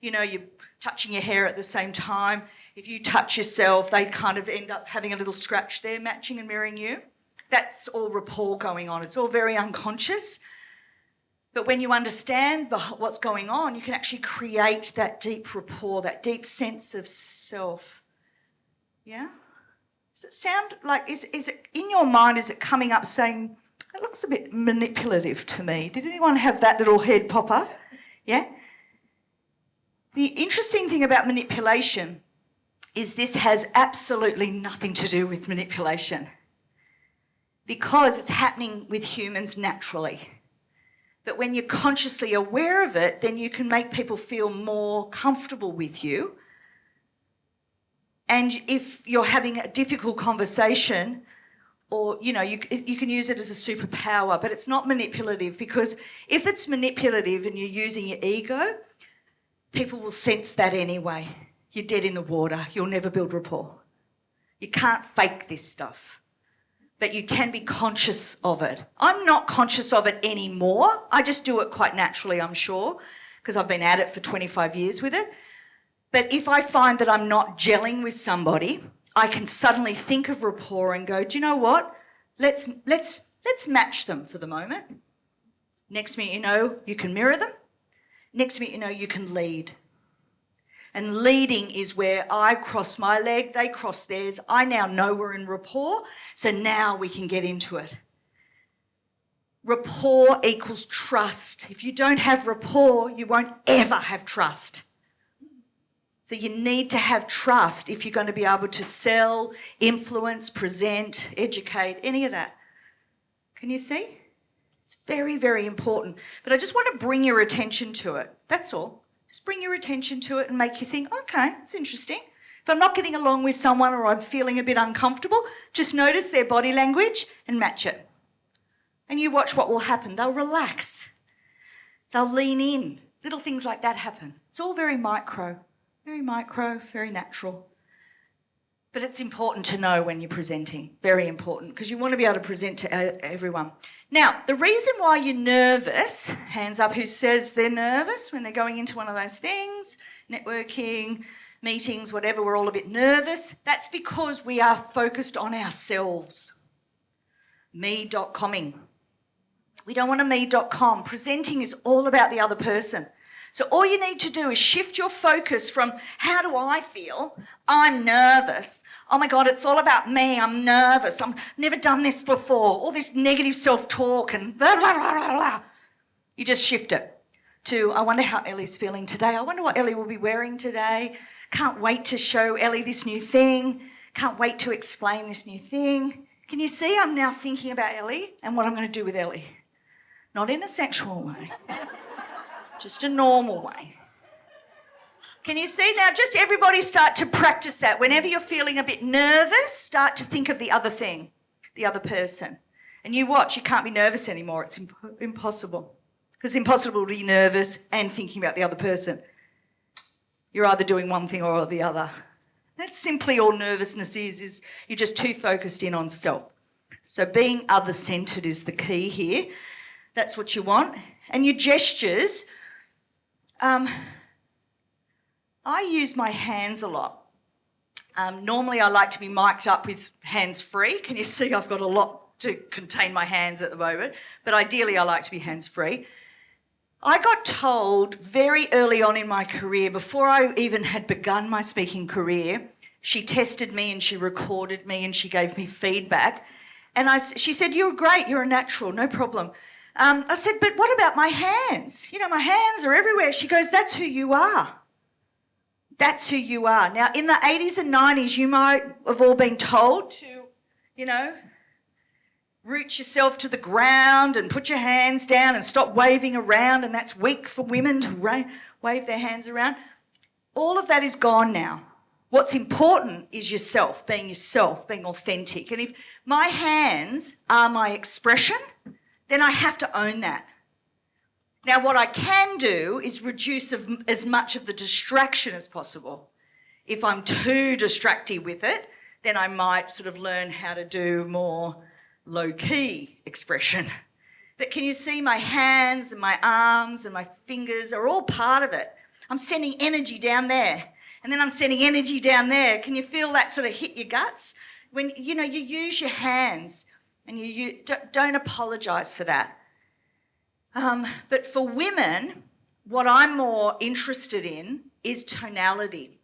A: you're touching your hair at the same time. If you touch yourself, they kind of end up having a little scratch there, matching and mirroring you. That's all rapport going on. It's all very unconscious. But when you understand what's going on, you can actually create that deep rapport, that deep sense of self. Yeah? Does it sound like, is it in your mind, is it coming up saying, it looks a bit manipulative to me? Did anyone have that little head pop up? Yeah? The interesting thing about manipulation is this has absolutely nothing to do with manipulation because it's happening with humans naturally. But when you're consciously aware of it, then you can make people feel more comfortable with you. And if you're having a difficult conversation, or, you can use it as a superpower, but it's not manipulative, because if it's manipulative and you're using your ego, people will sense that anyway. You're dead in the water. You'll never build rapport. You can't fake this stuff, but you can be conscious of it. I'm not conscious of it anymore. I just do it quite naturally, I'm sure, because I've been at it for 25 years with it. But if I find that I'm not gelling with somebody, I can suddenly think of rapport and go, do you know what? Let's match them for the moment. Next minute, you can mirror them. Next minute, you can lead. And leading is where I cross my leg, they cross theirs. I now know we're in rapport, so now we can get into it. Rapport equals trust. If you don't have rapport, you won't ever have trust. So you need to have trust if you're going to be able to sell, influence, present, educate, any of that. Can you see? It's very, very important. But I just want to bring your attention to it. That's all. Just bring your attention to it and make you think, okay, it's interesting. If I'm not getting along with someone or I'm feeling a bit uncomfortable, just notice their body language and match it. And you watch what will happen. They'll relax. They'll lean in. Little things like that happen. It's all very micro, very natural. But it's important to know when you're presenting, very important, because you want to be able to present to everyone. Now, the reason why you're nervous, hands up who says they're nervous when they're going into one of those things, networking, meetings, whatever, we're all a bit nervous. That's because we are focused on ourselves. Me.comming. We don't want a me.com. Presenting is all about the other person. So all you need to do is shift your focus from how do I feel? I'm nervous. Oh my God, it's all about me. I'm nervous. I've never done this before. All this negative self-talk and blah, blah, blah, blah, blah. You just shift it to, I wonder how Ellie's feeling today. I wonder what Ellie will be wearing today. Can't wait to show Ellie this new thing. Can't wait to explain this new thing. Can you see I'm now thinking about Ellie and what I'm going to do with Ellie? Not in a sexual way. Just a normal way. Can you see now? Just everybody start to practice that. Whenever you're feeling a bit nervous, start to think of the other thing, the other person. And you watch, you can't be nervous anymore. It's impossible. Because it's impossible to be nervous and thinking about the other person. You're either doing one thing or the other. That's simply all nervousness is you're just too focused in on self. So being other-centred is the key here. That's what you want. And your gestures, I use my hands a lot. Normally I like to be mic'd up with hands free. Can you see I've got a lot to contain my hands at the moment? But ideally I like to be hands free. I got told very early on in my career, before I even had begun my speaking career, she tested me and she recorded me and she gave me feedback. And she said, "You're great, you're a natural, no problem." I said, "But what about my hands? You know, my hands are everywhere." She goes, "That's who you are. That's who you are." Now, in the 80s and 90s, you might have all been told to, you know, root yourself to the ground and put your hands down and stop waving around, and that's weak for women to wave their hands around. All of that is gone now. What's important is yourself, being authentic. And if my hands are my expression, then I have to own that. Now, what I can do is reduce as much of the distraction as possible. If I'm too distracted with it, then I might sort of learn how to do more low-key expression. But can you see my hands and my arms and my fingers are all part of it? I'm sending energy down there, and then I'm sending energy down there. Can you feel that sort of hit your guts? When, you know, you use your hands, and you don't apologise for that. But for women, what I'm more interested in is tonality.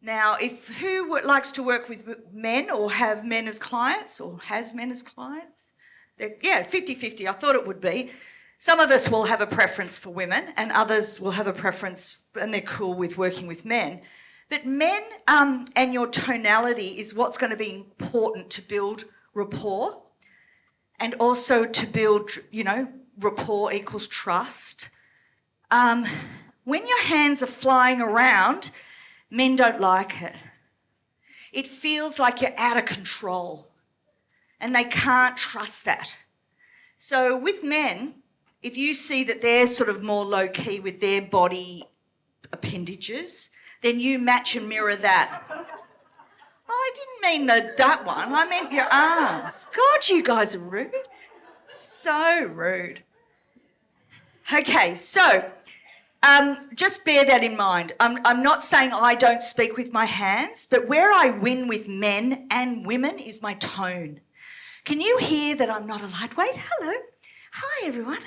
A: Now, who likes to work with men or have men as clients or has men as clients? Yeah, 50-50, I thought it would be. Some of us will have a preference for women and others will have a preference and they're cool with working with men. But men and your tonality is what's going to be important to build rapport and also to build, you know, rapport equals trust. When your hands are flying around, men don't like it. It feels like you're out of control and they can't trust that. So with men, if you see that they're sort of more low-key with their body appendages, then you match and mirror that. Oh, I didn't mean that one. I meant your arms. God, you guys are rude. So rude. Okay, so just bear that in mind. I'm not saying I don't speak with my hands, but where I win with men and women is my tone. Can you hear that I'm not a lightweight? Hello. Hi, everyone.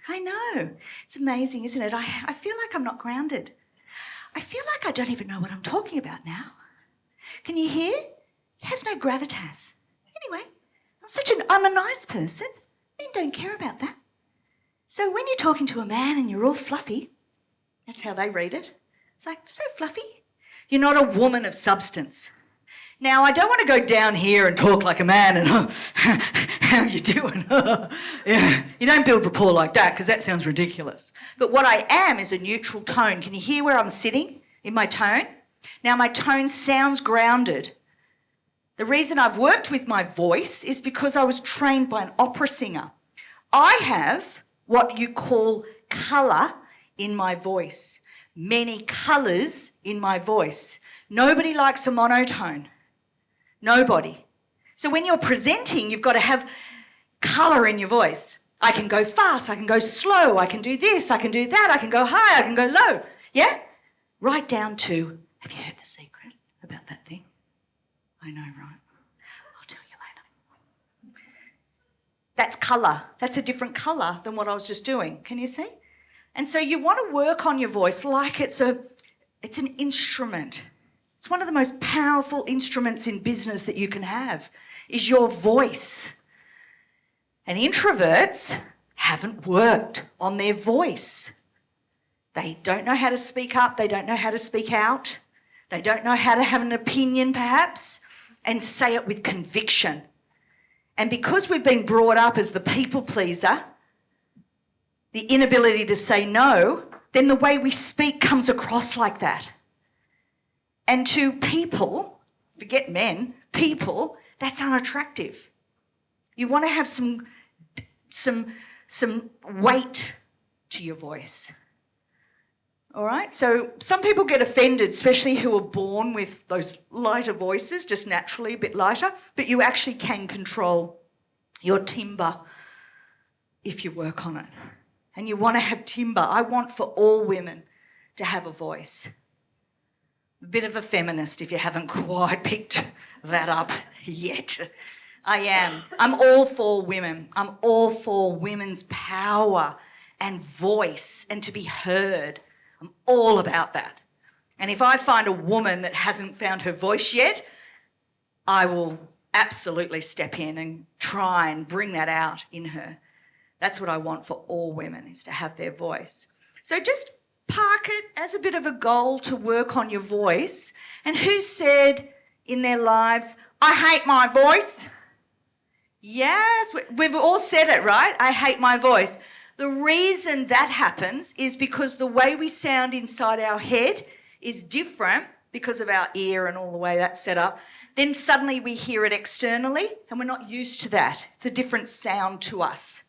A: I know. It's amazing, isn't it? I feel like I'm not grounded. I feel like I don't even know what I'm talking about now. Can you hear? It has no gravitas. Anyway, I'm a nice person. Men don't care about that. So when you're talking to a man and you're all fluffy, that's how they read it. It's like, so fluffy. You're not a woman of substance. Now, I don't want to go down here and talk like a man and, how you doing? Yeah. You don't build rapport like that because that sounds ridiculous. But what I am is a neutral tone. Can you hear where I'm sitting in my tone? Now, my tone sounds grounded. The reason I've worked with my voice is because I was trained by an opera singer. I have what you call colour in my voice, many colours in my voice. Nobody likes a monotone. Nobody. So when you're presenting, you've got to have colour in your voice. I can go fast, I can go slow, I can do this, I can do that, I can go high, I can go low. Yeah? Right down to, have you heard the secret about that thing? I know, right? I'll tell you later. That's colour. That's a different colour than what I was just doing. Can you see? And so you want to work on your voice like it's an instrument. It's one of the most powerful instruments in business that you can have, is your voice. And introverts haven't worked on their voice. They don't know how to speak up. They don't know how to speak out. They don't know how to have an opinion, perhaps, and say it with conviction. And because we've been brought up as the people pleaser, the inability to say no, then the way we speak comes across like that. And to people, forget men, people, that's unattractive. You want to have some weight to your voice. All right? So some people get offended, especially who are born with those lighter voices, just naturally a bit lighter, but you actually can control your timbre if you work on it. And you want to have timbre. I want for all women to have a voice. A bit of a feminist if you haven't quite picked that up yet. I am. I'm all for women. I'm all for women's power and voice and to be heard. I'm all about that. And if I find a woman that hasn't found her voice yet, I will absolutely step in and try and bring that out in her. That's what I want for all women, is to have their voice. So just park it as a bit of a goal to work on your voice. And who said in their lives, I hate my voice? Yes, we've all said it, right? I hate my voice. The reason that happens is because the way we sound inside our head is different because of our ear and all the way that's set up. Then suddenly we hear it externally and we're not used to that. It's a different sound to us.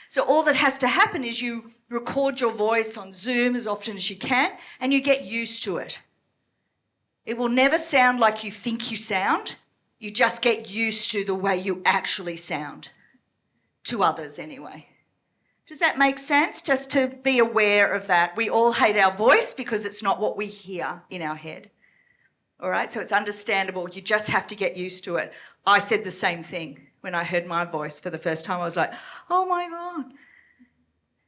A: So all that has to happen is you record your voice on Zoom as often as you can and you get used to it. It will never sound like you think you sound. You just get used to the way you actually sound, to others anyway. Does that make sense? Just to be aware of that. We all hate our voice because it's not what we hear in our head. All right, so it's understandable. You just have to get used to it. I said the same thing when I heard my voice for the first time. I was like, oh my God.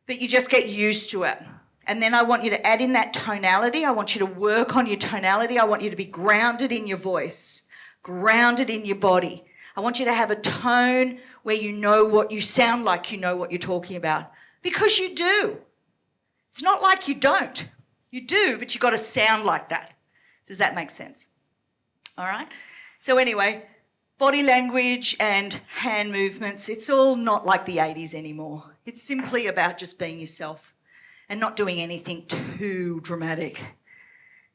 A: But you just get used to it. And then I want you to add in that tonality. I want you to work on your tonality. I want you to be grounded in your voice, grounded in your body. I want you to have a tone where you know what you sound like, you know what you're talking about. Because you do. It's not like you don't. You do, but you've got to sound like that. Does that make sense? All right? So anyway, body language and hand movements, it's all not like the 80s anymore. It's simply about just being yourself and not doing anything too dramatic.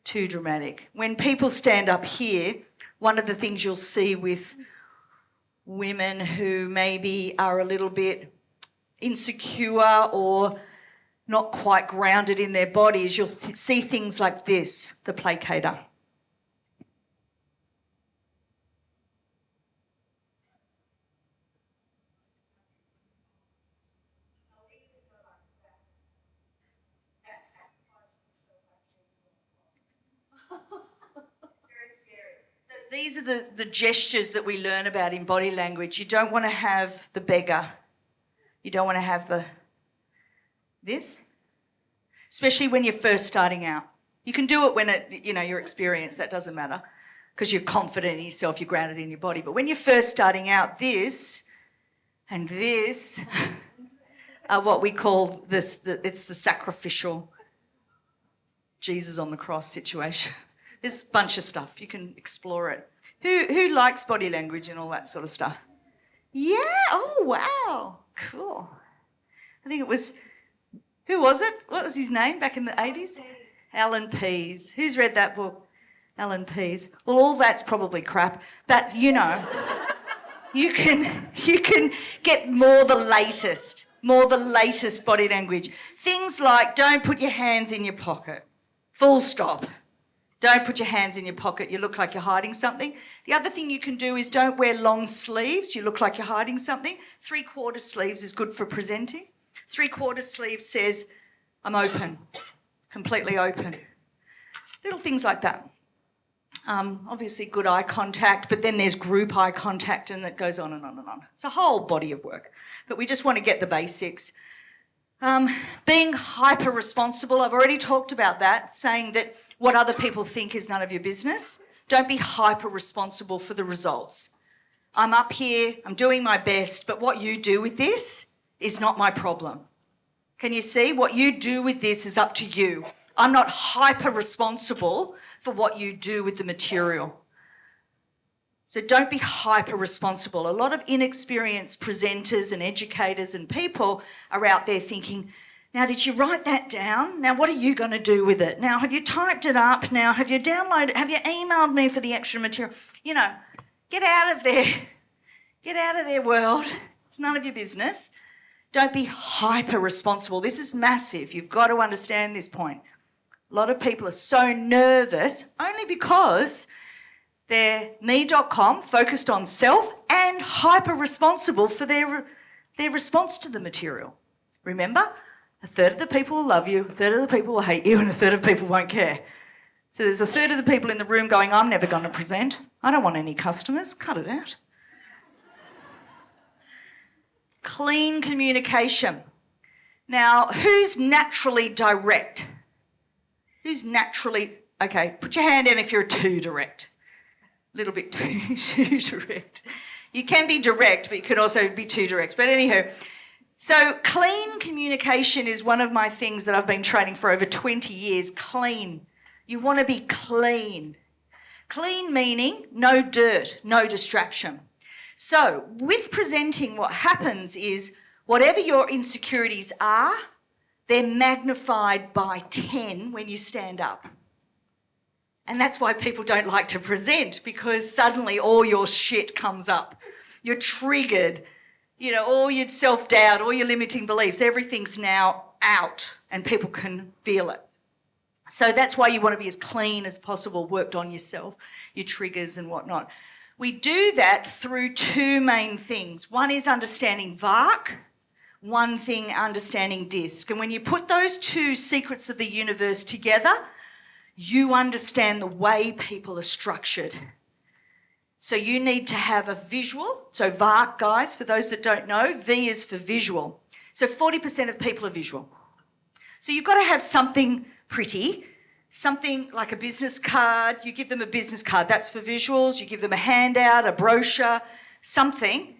A: Too dramatic. When people stand up here, one of the things you'll see with women who maybe are a little bit insecure or not quite grounded in their bodies, you'll see things like this, the placator. These are the gestures that we learn about in body language. You don't want to have the beggar. You don't want to have this, especially when you're first starting out. You can do it when you're experienced. That doesn't matter because you're confident in yourself, you're grounded in your body. But when you're first starting out, this and this are what we call it's the sacrificial Jesus on the cross situation. There's a bunch of stuff. You can explore it. Who likes body language and all that sort of stuff? Yeah. Oh, wow. Cool. I think it was, who was it? What was his name back in the 80s? Alan Pease. Who's read that book? Alan Pease. Well, all that's probably crap. But, you can get more the latest body language. Things like don't put your hands in your pocket. Full stop. Don't put your hands in your pocket. You look like you're hiding something. The other thing you can do is don't wear long sleeves. You look like you're hiding something. 3/4 sleeves is good for presenting. 3/4 sleeve says, I'm open, completely open. Little things like that. Obviously good eye contact, but then there's group eye contact and that goes on and on and on. It's a whole body of work, but we just want to get the basics. Being hyper-responsible, I've already talked about that, saying that what other people think is none of your business. Don't be hyper-responsible for the results. I'm up here, I'm doing my best, but what you do with this is not my problem. Can you see? What you do with this is up to you. I'm not hyper-responsible for what you do with the material. So don't be hyper-responsible. A lot of inexperienced presenters and educators and people are out there thinking, now, did you write that down? Now, what are you going to do with it? Now, have you typed it up? Now, have you downloaded, have you emailed me for the extra material? Get out of there. Get out of their world. It's none of your business. Don't be hyper-responsible. This is massive. You've got to understand this point. A lot of people are so nervous only because they're me.com, focused on self, and hyper-responsible for their response to the material. Remember? 1/3 of the people will love you, 1/3 of the people will hate you, and 1/3 of the people won't care. So there's a third of the people in the room going, I'm never going to present. I don't want any customers. Cut it out. Clean communication. Now, who's naturally direct? Who's naturally... Okay, put your hand in if you're too direct. A little bit too direct. You can be direct, but you could also be too direct. But anyhow, so clean communication is one of my things that I've been training for over 20 years. Clean. You want to be clean. Clean meaning no dirt, no distraction. So with presenting, what happens is whatever your insecurities are, they're magnified by 10 when you stand up. And that's why people don't like to present, because suddenly all your shit comes up. You're triggered, you know, all your self-doubt, all your limiting beliefs, everything's now out and people can feel it. So that's why you want to be as clean as possible, worked on yourself, your triggers and whatnot. We do that through two main things. One is understanding VARK, one thing understanding DISC. And when you put those two secrets of the universe together, you understand the way people are structured. So you need to have a visual. So VARK, guys, for those that don't know, V is for visual. So 40% of people are visual. So you've got to have something pretty, something like a business card. You give them a business card, that's for visuals. You give them a handout, a brochure, something.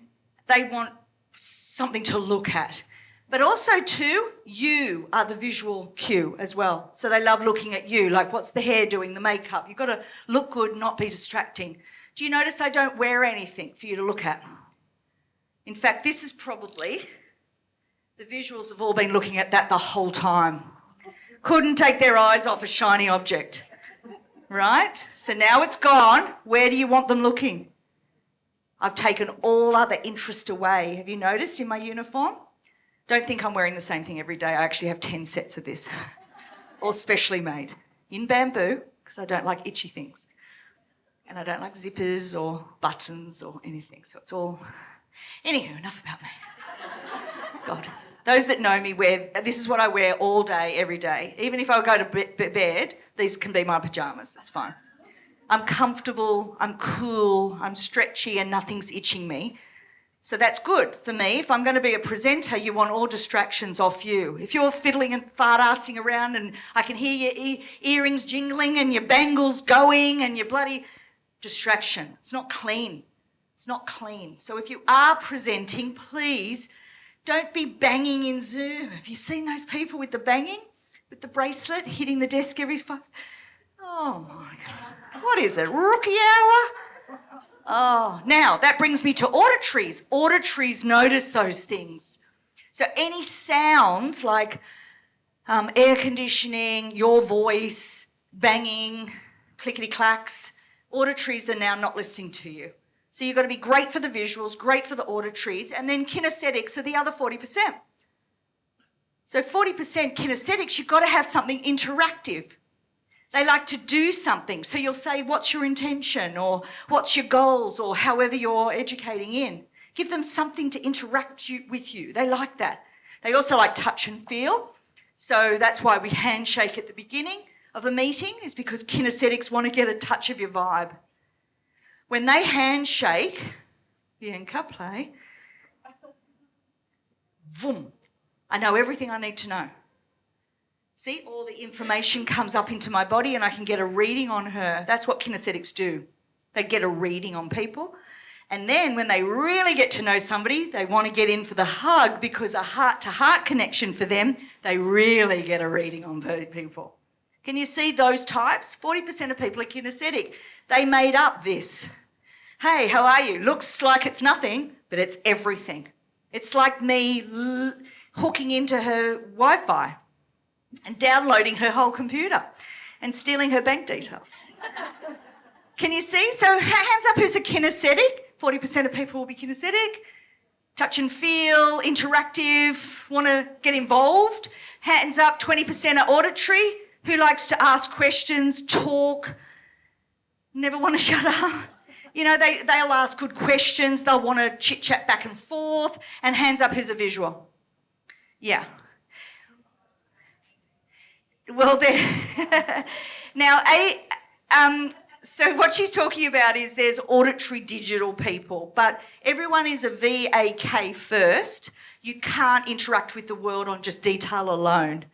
A: They want something to look at. But also too, you are the visual cue as well. So they love looking at you, like what's the hair doing, the makeup. You've got to look good, not be distracting. Do you notice I don't wear anything for you to look at? In fact, this is probably, the visuals have all been looking at that the whole time. Couldn't take their eyes off a shiny object, right? So now it's gone. Where do you want them looking? I've taken all other interest away. Have you noticed in my uniform? Don't think I'm wearing the same thing every day. I actually have 10 sets of this, all specially made in bamboo, because I don't like itchy things. And I don't like zippers or buttons or anything. So it's all... Anywho, enough about me. God. Those that know me this is what I wear all day, every day. Even if I go to bed, these can be my pyjamas. It's fine. I'm comfortable, I'm cool, I'm stretchy and nothing's itching me. So that's good for me. If I'm going to be a presenter, you want all distractions off you. If you're fiddling and fart-arsing around and I can hear your earrings jingling and your bangles going and your bloody distraction. It's not clean. It's not clean. So if you are presenting, please don't be banging in Zoom. Have you seen those people with the banging? With the bracelet, hitting the desk every 5... Oh, my God. What is it, rookie hour? Oh, now that brings me to auditories. Auditories notice those things. So any sounds like air conditioning, your voice, banging, clickety-clacks, auditories are now not listening to you. So you've got to be great for the visuals, great for the auditories, and then kinesthetics are the other 40%. So 40% kinesthetics, you've got to have something interactive. They like to do something. So you'll say, what's your intention, or what's your goals, or however you're educating in. Give them something to interact with you. They like that. They also like touch and feel. So that's why we handshake at the beginning of a meeting, is because kinesthetics want to get a touch of your vibe. When they handshake, Bianca, play, boom, I know everything I need to know. See, all the information comes up into my body and I can get a reading on her. That's what kinesthetics do. They get a reading on people. And then when they really get to know somebody, they want to get in for the hug, because a heart-to-heart connection for them, they really get a reading on people. Can you see those types? 40% of people are kinesthetic. They made up this. Hey, how are you? Looks like it's nothing, but it's everything. It's like me hooking into her Wi-Fi and downloading her whole computer and stealing her bank details. Can you see? So hands up who's a kinesthetic. 40% of people will be kinesthetic. Touch and feel, interactive, want to get involved. Hands up, 20% are auditory. Who likes to ask questions, talk, never want to shut up? You know, they'll ask good questions. They'll want to chit-chat back and forth. And hands up who's a visual. Yeah. Well, Now, so what she's talking about is there's auditory digital people, but everyone is a VAK first. You can't interact with the world on just detail alone.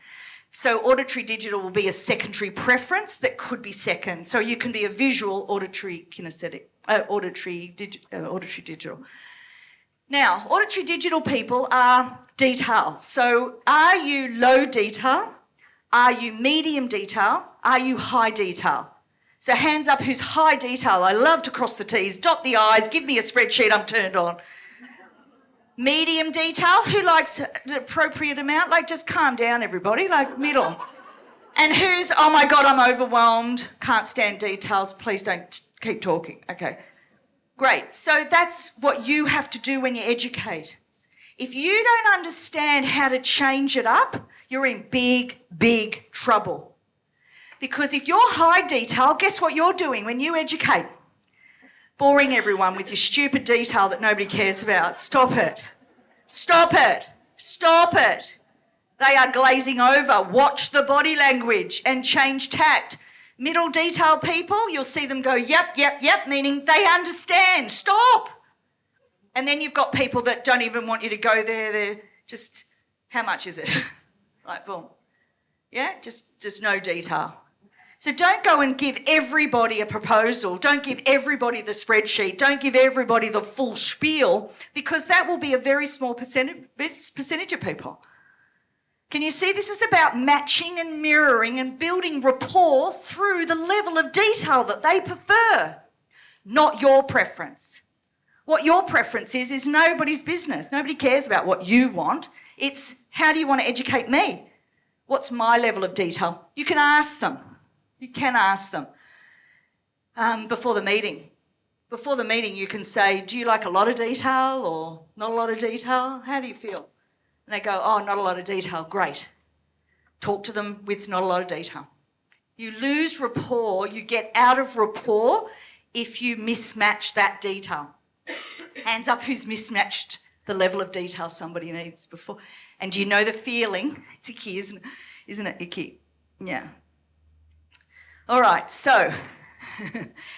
A: So auditory digital will be a secondary preference that could be second. So you can be a visual, auditory, kinesthetic, auditory digital. Now, auditory digital people are detail. So are you low detail? Are you medium detail? Are you high detail? So hands up who's high detail. I love to cross the T's, dot the I's, give me a spreadsheet, I'm turned on. Medium detail, who likes the appropriate amount? Like, just calm down, everybody, like middle. And who's, oh my God, I'm overwhelmed, can't stand details, please don't keep talking. Okay, great. So that's what you have to do when you educate. If you don't understand how to change it up, you're in big, big trouble. Because if you're high detail, guess what you're doing when you educate? Boring everyone with your stupid detail that nobody cares about. Stop it. Stop it. Stop it. They are glazing over. Watch the body language and change tact. Middle detail people, you'll see them go, yep, yep, yep, meaning they understand. Stop. And then you've got people that don't even want you to go there. They're just, how much is it? Like, boom. Yeah, just no detail. So don't go and give everybody a proposal. Don't give everybody the spreadsheet. Don't give everybody the full spiel, because that will be a very small percentage of people. Can you see? This is about matching and mirroring and building rapport through the level of detail that they prefer, not your preference. What your preference is nobody's business. Nobody cares about what you want. It's how do you want to educate me? What's my level of detail? You can ask them. You can ask them before the meeting. Before the meeting, you can say, do you like a lot of detail or not a lot of detail? How do you feel? And they go, oh, not a lot of detail. Great. Talk to them with not a lot of detail. You lose rapport, you get out of rapport if you mismatch that detail. Hands up who's mismatched the level of detail somebody needs before. And do you know the feeling? It's icky, isn't it? Isn't it icky? Yeah. All right, so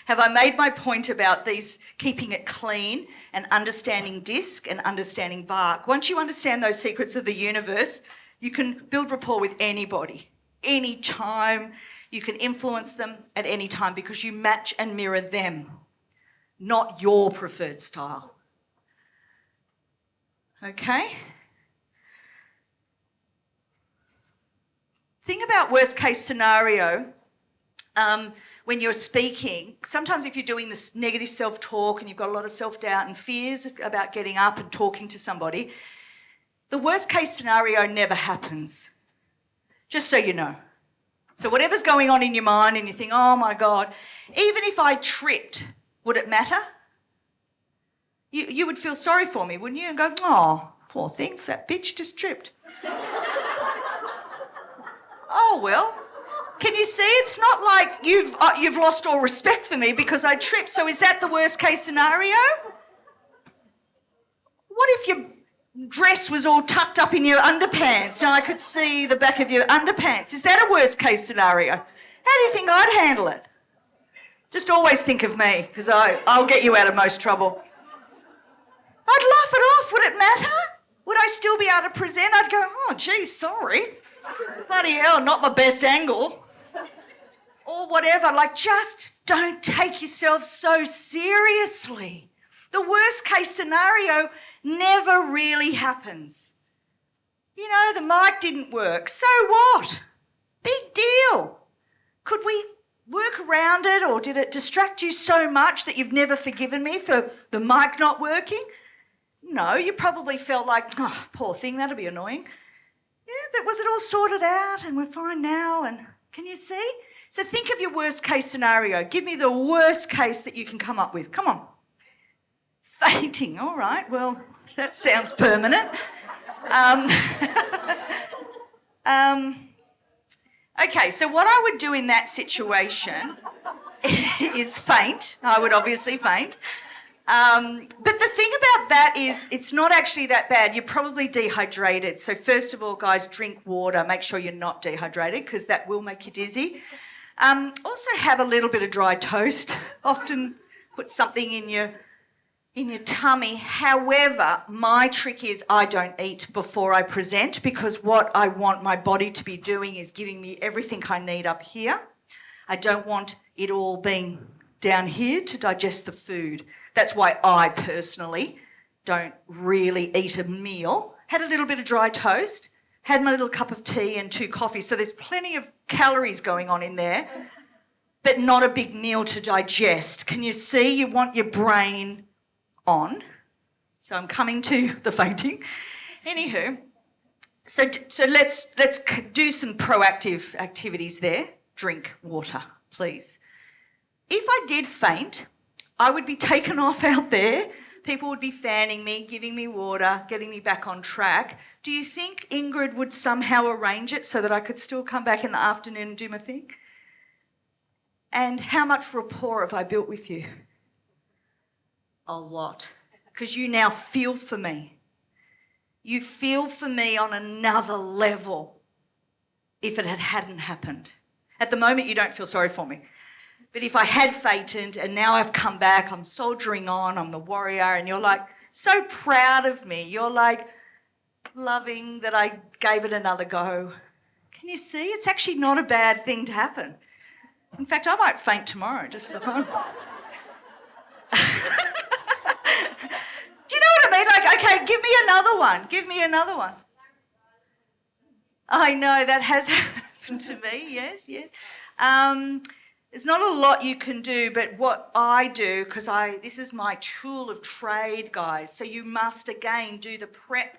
A: have I made my point about these keeping it clean and understanding DISC and understanding VARK? Once you understand those secrets of the universe, you can build rapport with anybody, any time. You can influence them at any time because you match and mirror them, not your preferred style. Okay? Think about worst case scenario. When you're speaking, sometimes if you're doing this negative self-talk and you've got a lot of self-doubt and fears about getting up and talking to somebody, the worst case scenario never happens, just so you know. So whatever's going on in your mind and you think, oh my God, even if I tripped, would it matter? You would feel sorry for me, wouldn't you? And go, oh, poor thing, fat bitch just tripped. Oh, well. Can you see? It's not like you've lost all respect for me because I tripped. So is that the worst case scenario? What if your dress was all tucked up in your underpants and I could see the back of your underpants? Is that a worst case scenario? How do you think I'd handle it? Just always think of me because I'll get you out of most trouble. I'd laugh it off. Would it matter? Would I still be able to present? I'd go, oh, geez, sorry. Bloody hell, not my best angle. Or whatever, like just don't take yourself so seriously. The worst case scenario never really happens. You know, the mic didn't work, so what? Big deal. Could we work around it, or did it distract you so much that you've never forgiven me for the mic not working? No, you probably felt like, oh, poor thing, that'll be annoying. Yeah, but was it all sorted out and we're fine now? And can you see? So think of your worst case scenario. Give me the worst case that you can come up with. Come on. Fainting. All right, well, that sounds permanent. Okay, so what I would do in that situation is faint. I would obviously faint. But the thing about that is it's not actually that bad. You're probably dehydrated. So first of all, guys, drink water. Make sure you're not dehydrated because that will make you dizzy. Also have a little bit of dry toast. Often put something in your tummy. However, my trick is I don't eat before I present, because what I want my body to be doing is giving me everything I need up here. I don't want it all being down here to digest the food. That's why I personally don't really eat a meal. Had a little bit of dry toast, had my little cup of tea and 2 coffees. So there's plenty of calories going on in there, but not a big meal to digest. Can you see? You want your brain on. So I'm coming to the fainting. Anywho, so let's do some proactive activities there. Drink water, please. If I did faint, I would be taken off out there. People would be fanning me, giving me water, getting me back on track. Do you think Ingrid would somehow arrange it so that I could still come back in the afternoon and do my thing? And how much rapport have I built with you? A lot. Because you now feel for me. You feel for me on another level if it hadn't happened. At the moment, you don't feel sorry for me. But if I had fainted and now I've come back, I'm soldiering on, I'm the warrior, and you're like so proud of me. You're like loving that I gave it another go. Can you see? It's actually not a bad thing to happen. In fact, I might faint tomorrow just for fun. Do you know what I mean? Like, okay, give me another one. Give me another one. I know, that has happened to me, yes. There's not a lot you can do, but what I do, because this is my tool of trade, guys, so you must, again, do the prep.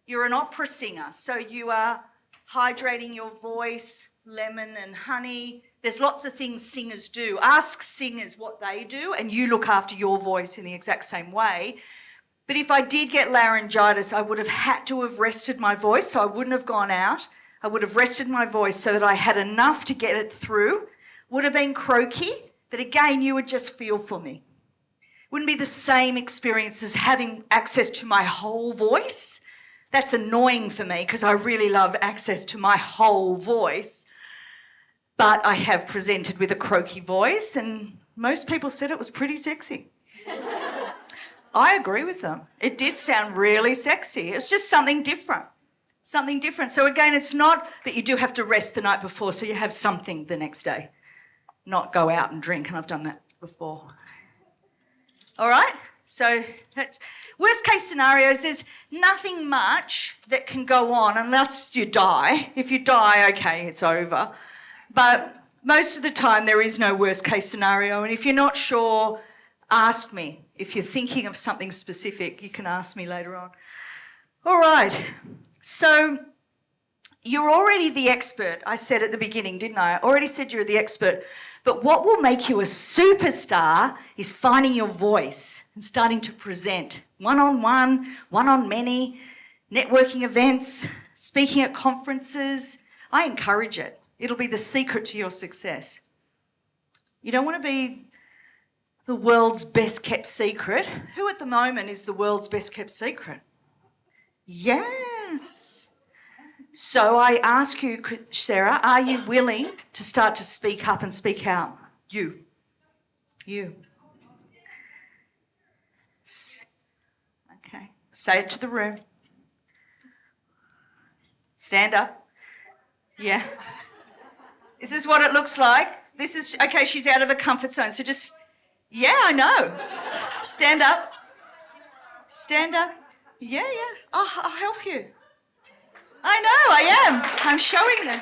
A: You're an opera singer, so you are hydrating your voice, lemon and honey. There's lots of things singers do. Ask singers what they do, and you look after your voice in the exact same way. But if I did get laryngitis, I would have had to have rested my voice, so I wouldn't have gone out. I would have rested my voice so that I had enough to get it through. Would have been croaky, but again, you would just feel for me. Wouldn't be the same experience as having access to my whole voice. That's annoying for me because I really love access to my whole voice. But I have presented with a croaky voice, and most people said it was pretty sexy. I agree with them. It did sound really sexy. It's just something different. Something different. So again, it's not that you do have to rest the night before so you have something the next day. Not go out and drink, and I've done that before. All right? So worst case scenarios, there's nothing much that can go on unless you die. If you die, okay, it's over. But most of the time there is no worst case scenario, and if you're not sure, ask me. If you're thinking of something specific, you can ask me later on. All right, so you're already the expert. I said at the beginning, didn't I? I already said you're the expert. But what will make you a superstar is finding your voice and starting to present one-on-one, one-on-many, networking events, speaking at conferences. I encourage it. It'll be the secret to your success. You don't want to be the world's best kept secret. Who at the moment is the world's best kept secret? Yes. So I ask you, Sarah, are you willing to start to speak up and speak out? You. Okay. Say it to the room. Stand up. Yeah. This is what it looks like. This is, okay, she's out of her comfort zone. So just, yeah, I know. Stand up. Stand up. Yeah. I'll help you. I know, I am. I'm showing them.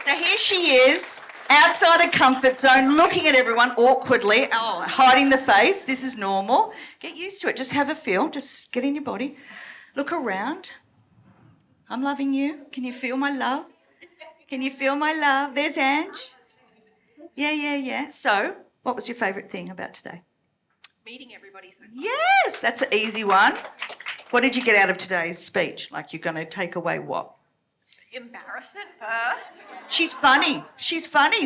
A: So here she is, outside her comfort zone, looking at everyone awkwardly, hiding the face. This is normal. Get used to it. Just have a feel. Just get in your body. Look around. I'm loving you. Can you feel my love? Can you feel my love? There's Ange. Yeah. So, what was your favourite thing about today?
B: Meeting everybody. So
A: yes, that's an easy one. What did you get out of today's speech? Like, you're going to take away what?
B: Embarrassment first.
A: She's funny,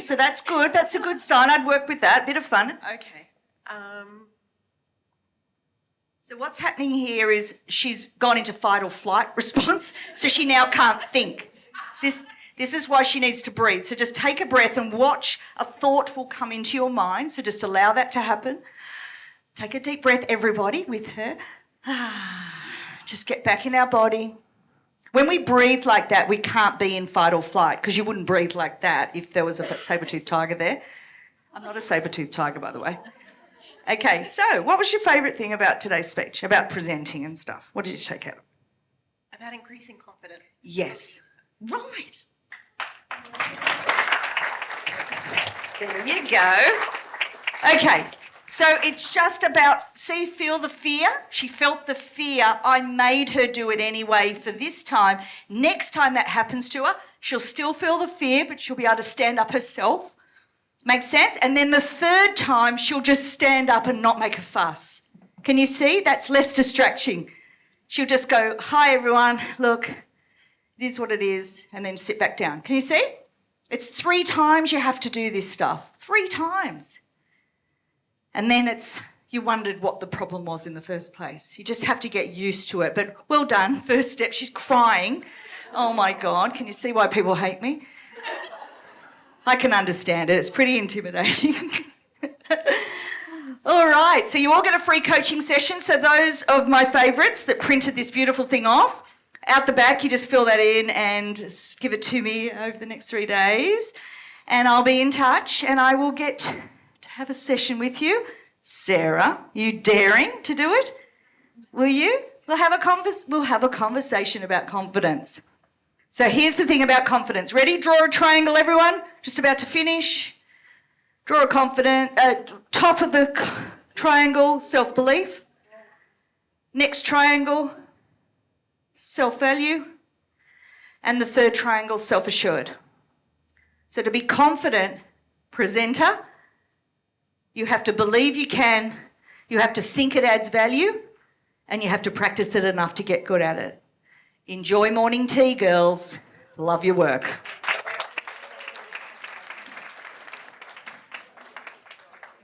A: so that's good. That's a good sign. I'd work with that. Bit of fun.
B: Okay.
A: So what's happening here is she's gone into fight or flight response, so she now can't think. This This is why she needs to breathe. So just take a breath and watch a thought will come into your mind. So just allow that to happen. Take a deep breath, everybody, with her. Just get back in our body. When we breathe like that, we can't be in fight or flight, because you wouldn't breathe like that if there was a saber-toothed tiger there. I'm not a saber-toothed tiger, by the way. Okay, so what was your favourite thing about today's speech, about presenting and stuff? What did you take out?
B: About increasing confidence.
A: Yes. Right. There you go. Okay, so it's just about, feel the fear? She felt the fear. I made her do it anyway for this time. Next time that happens to her, she'll still feel the fear, but she'll be able to stand up herself. Makes sense? And then the third time, she'll just stand up and not make a fuss. Can you see? That's less distraction. She'll just go, hi, everyone. Look, it is what it is, and then sit back down. Can you see? It's 3 times you have to do this stuff. 3 times. And then you wondered what the problem was in the first place. You just have to get used to it. But well done. First step, she's crying. Oh, my God. Can you see why people hate me? I can understand it. It's pretty intimidating. All right. So you all get a free coaching session. So those of my favourites that printed this beautiful thing off, out the back, you just fill that in and give it to me over the next 3 days. And I'll be in touch and I will get to have a session with you. Sarah, you daring to do it? Will you? We'll have a conversation about confidence. So here's the thing about confidence. Ready? Draw a triangle, everyone. Just about to finish. Draw a top of the triangle, self-belief. Next triangle, self-value. And the third triangle, self-assured. So to be confident presenter, you have to believe you can, you have to think it adds value, and you have to practice it enough to get good at it. Enjoy morning tea, girls. Love your work.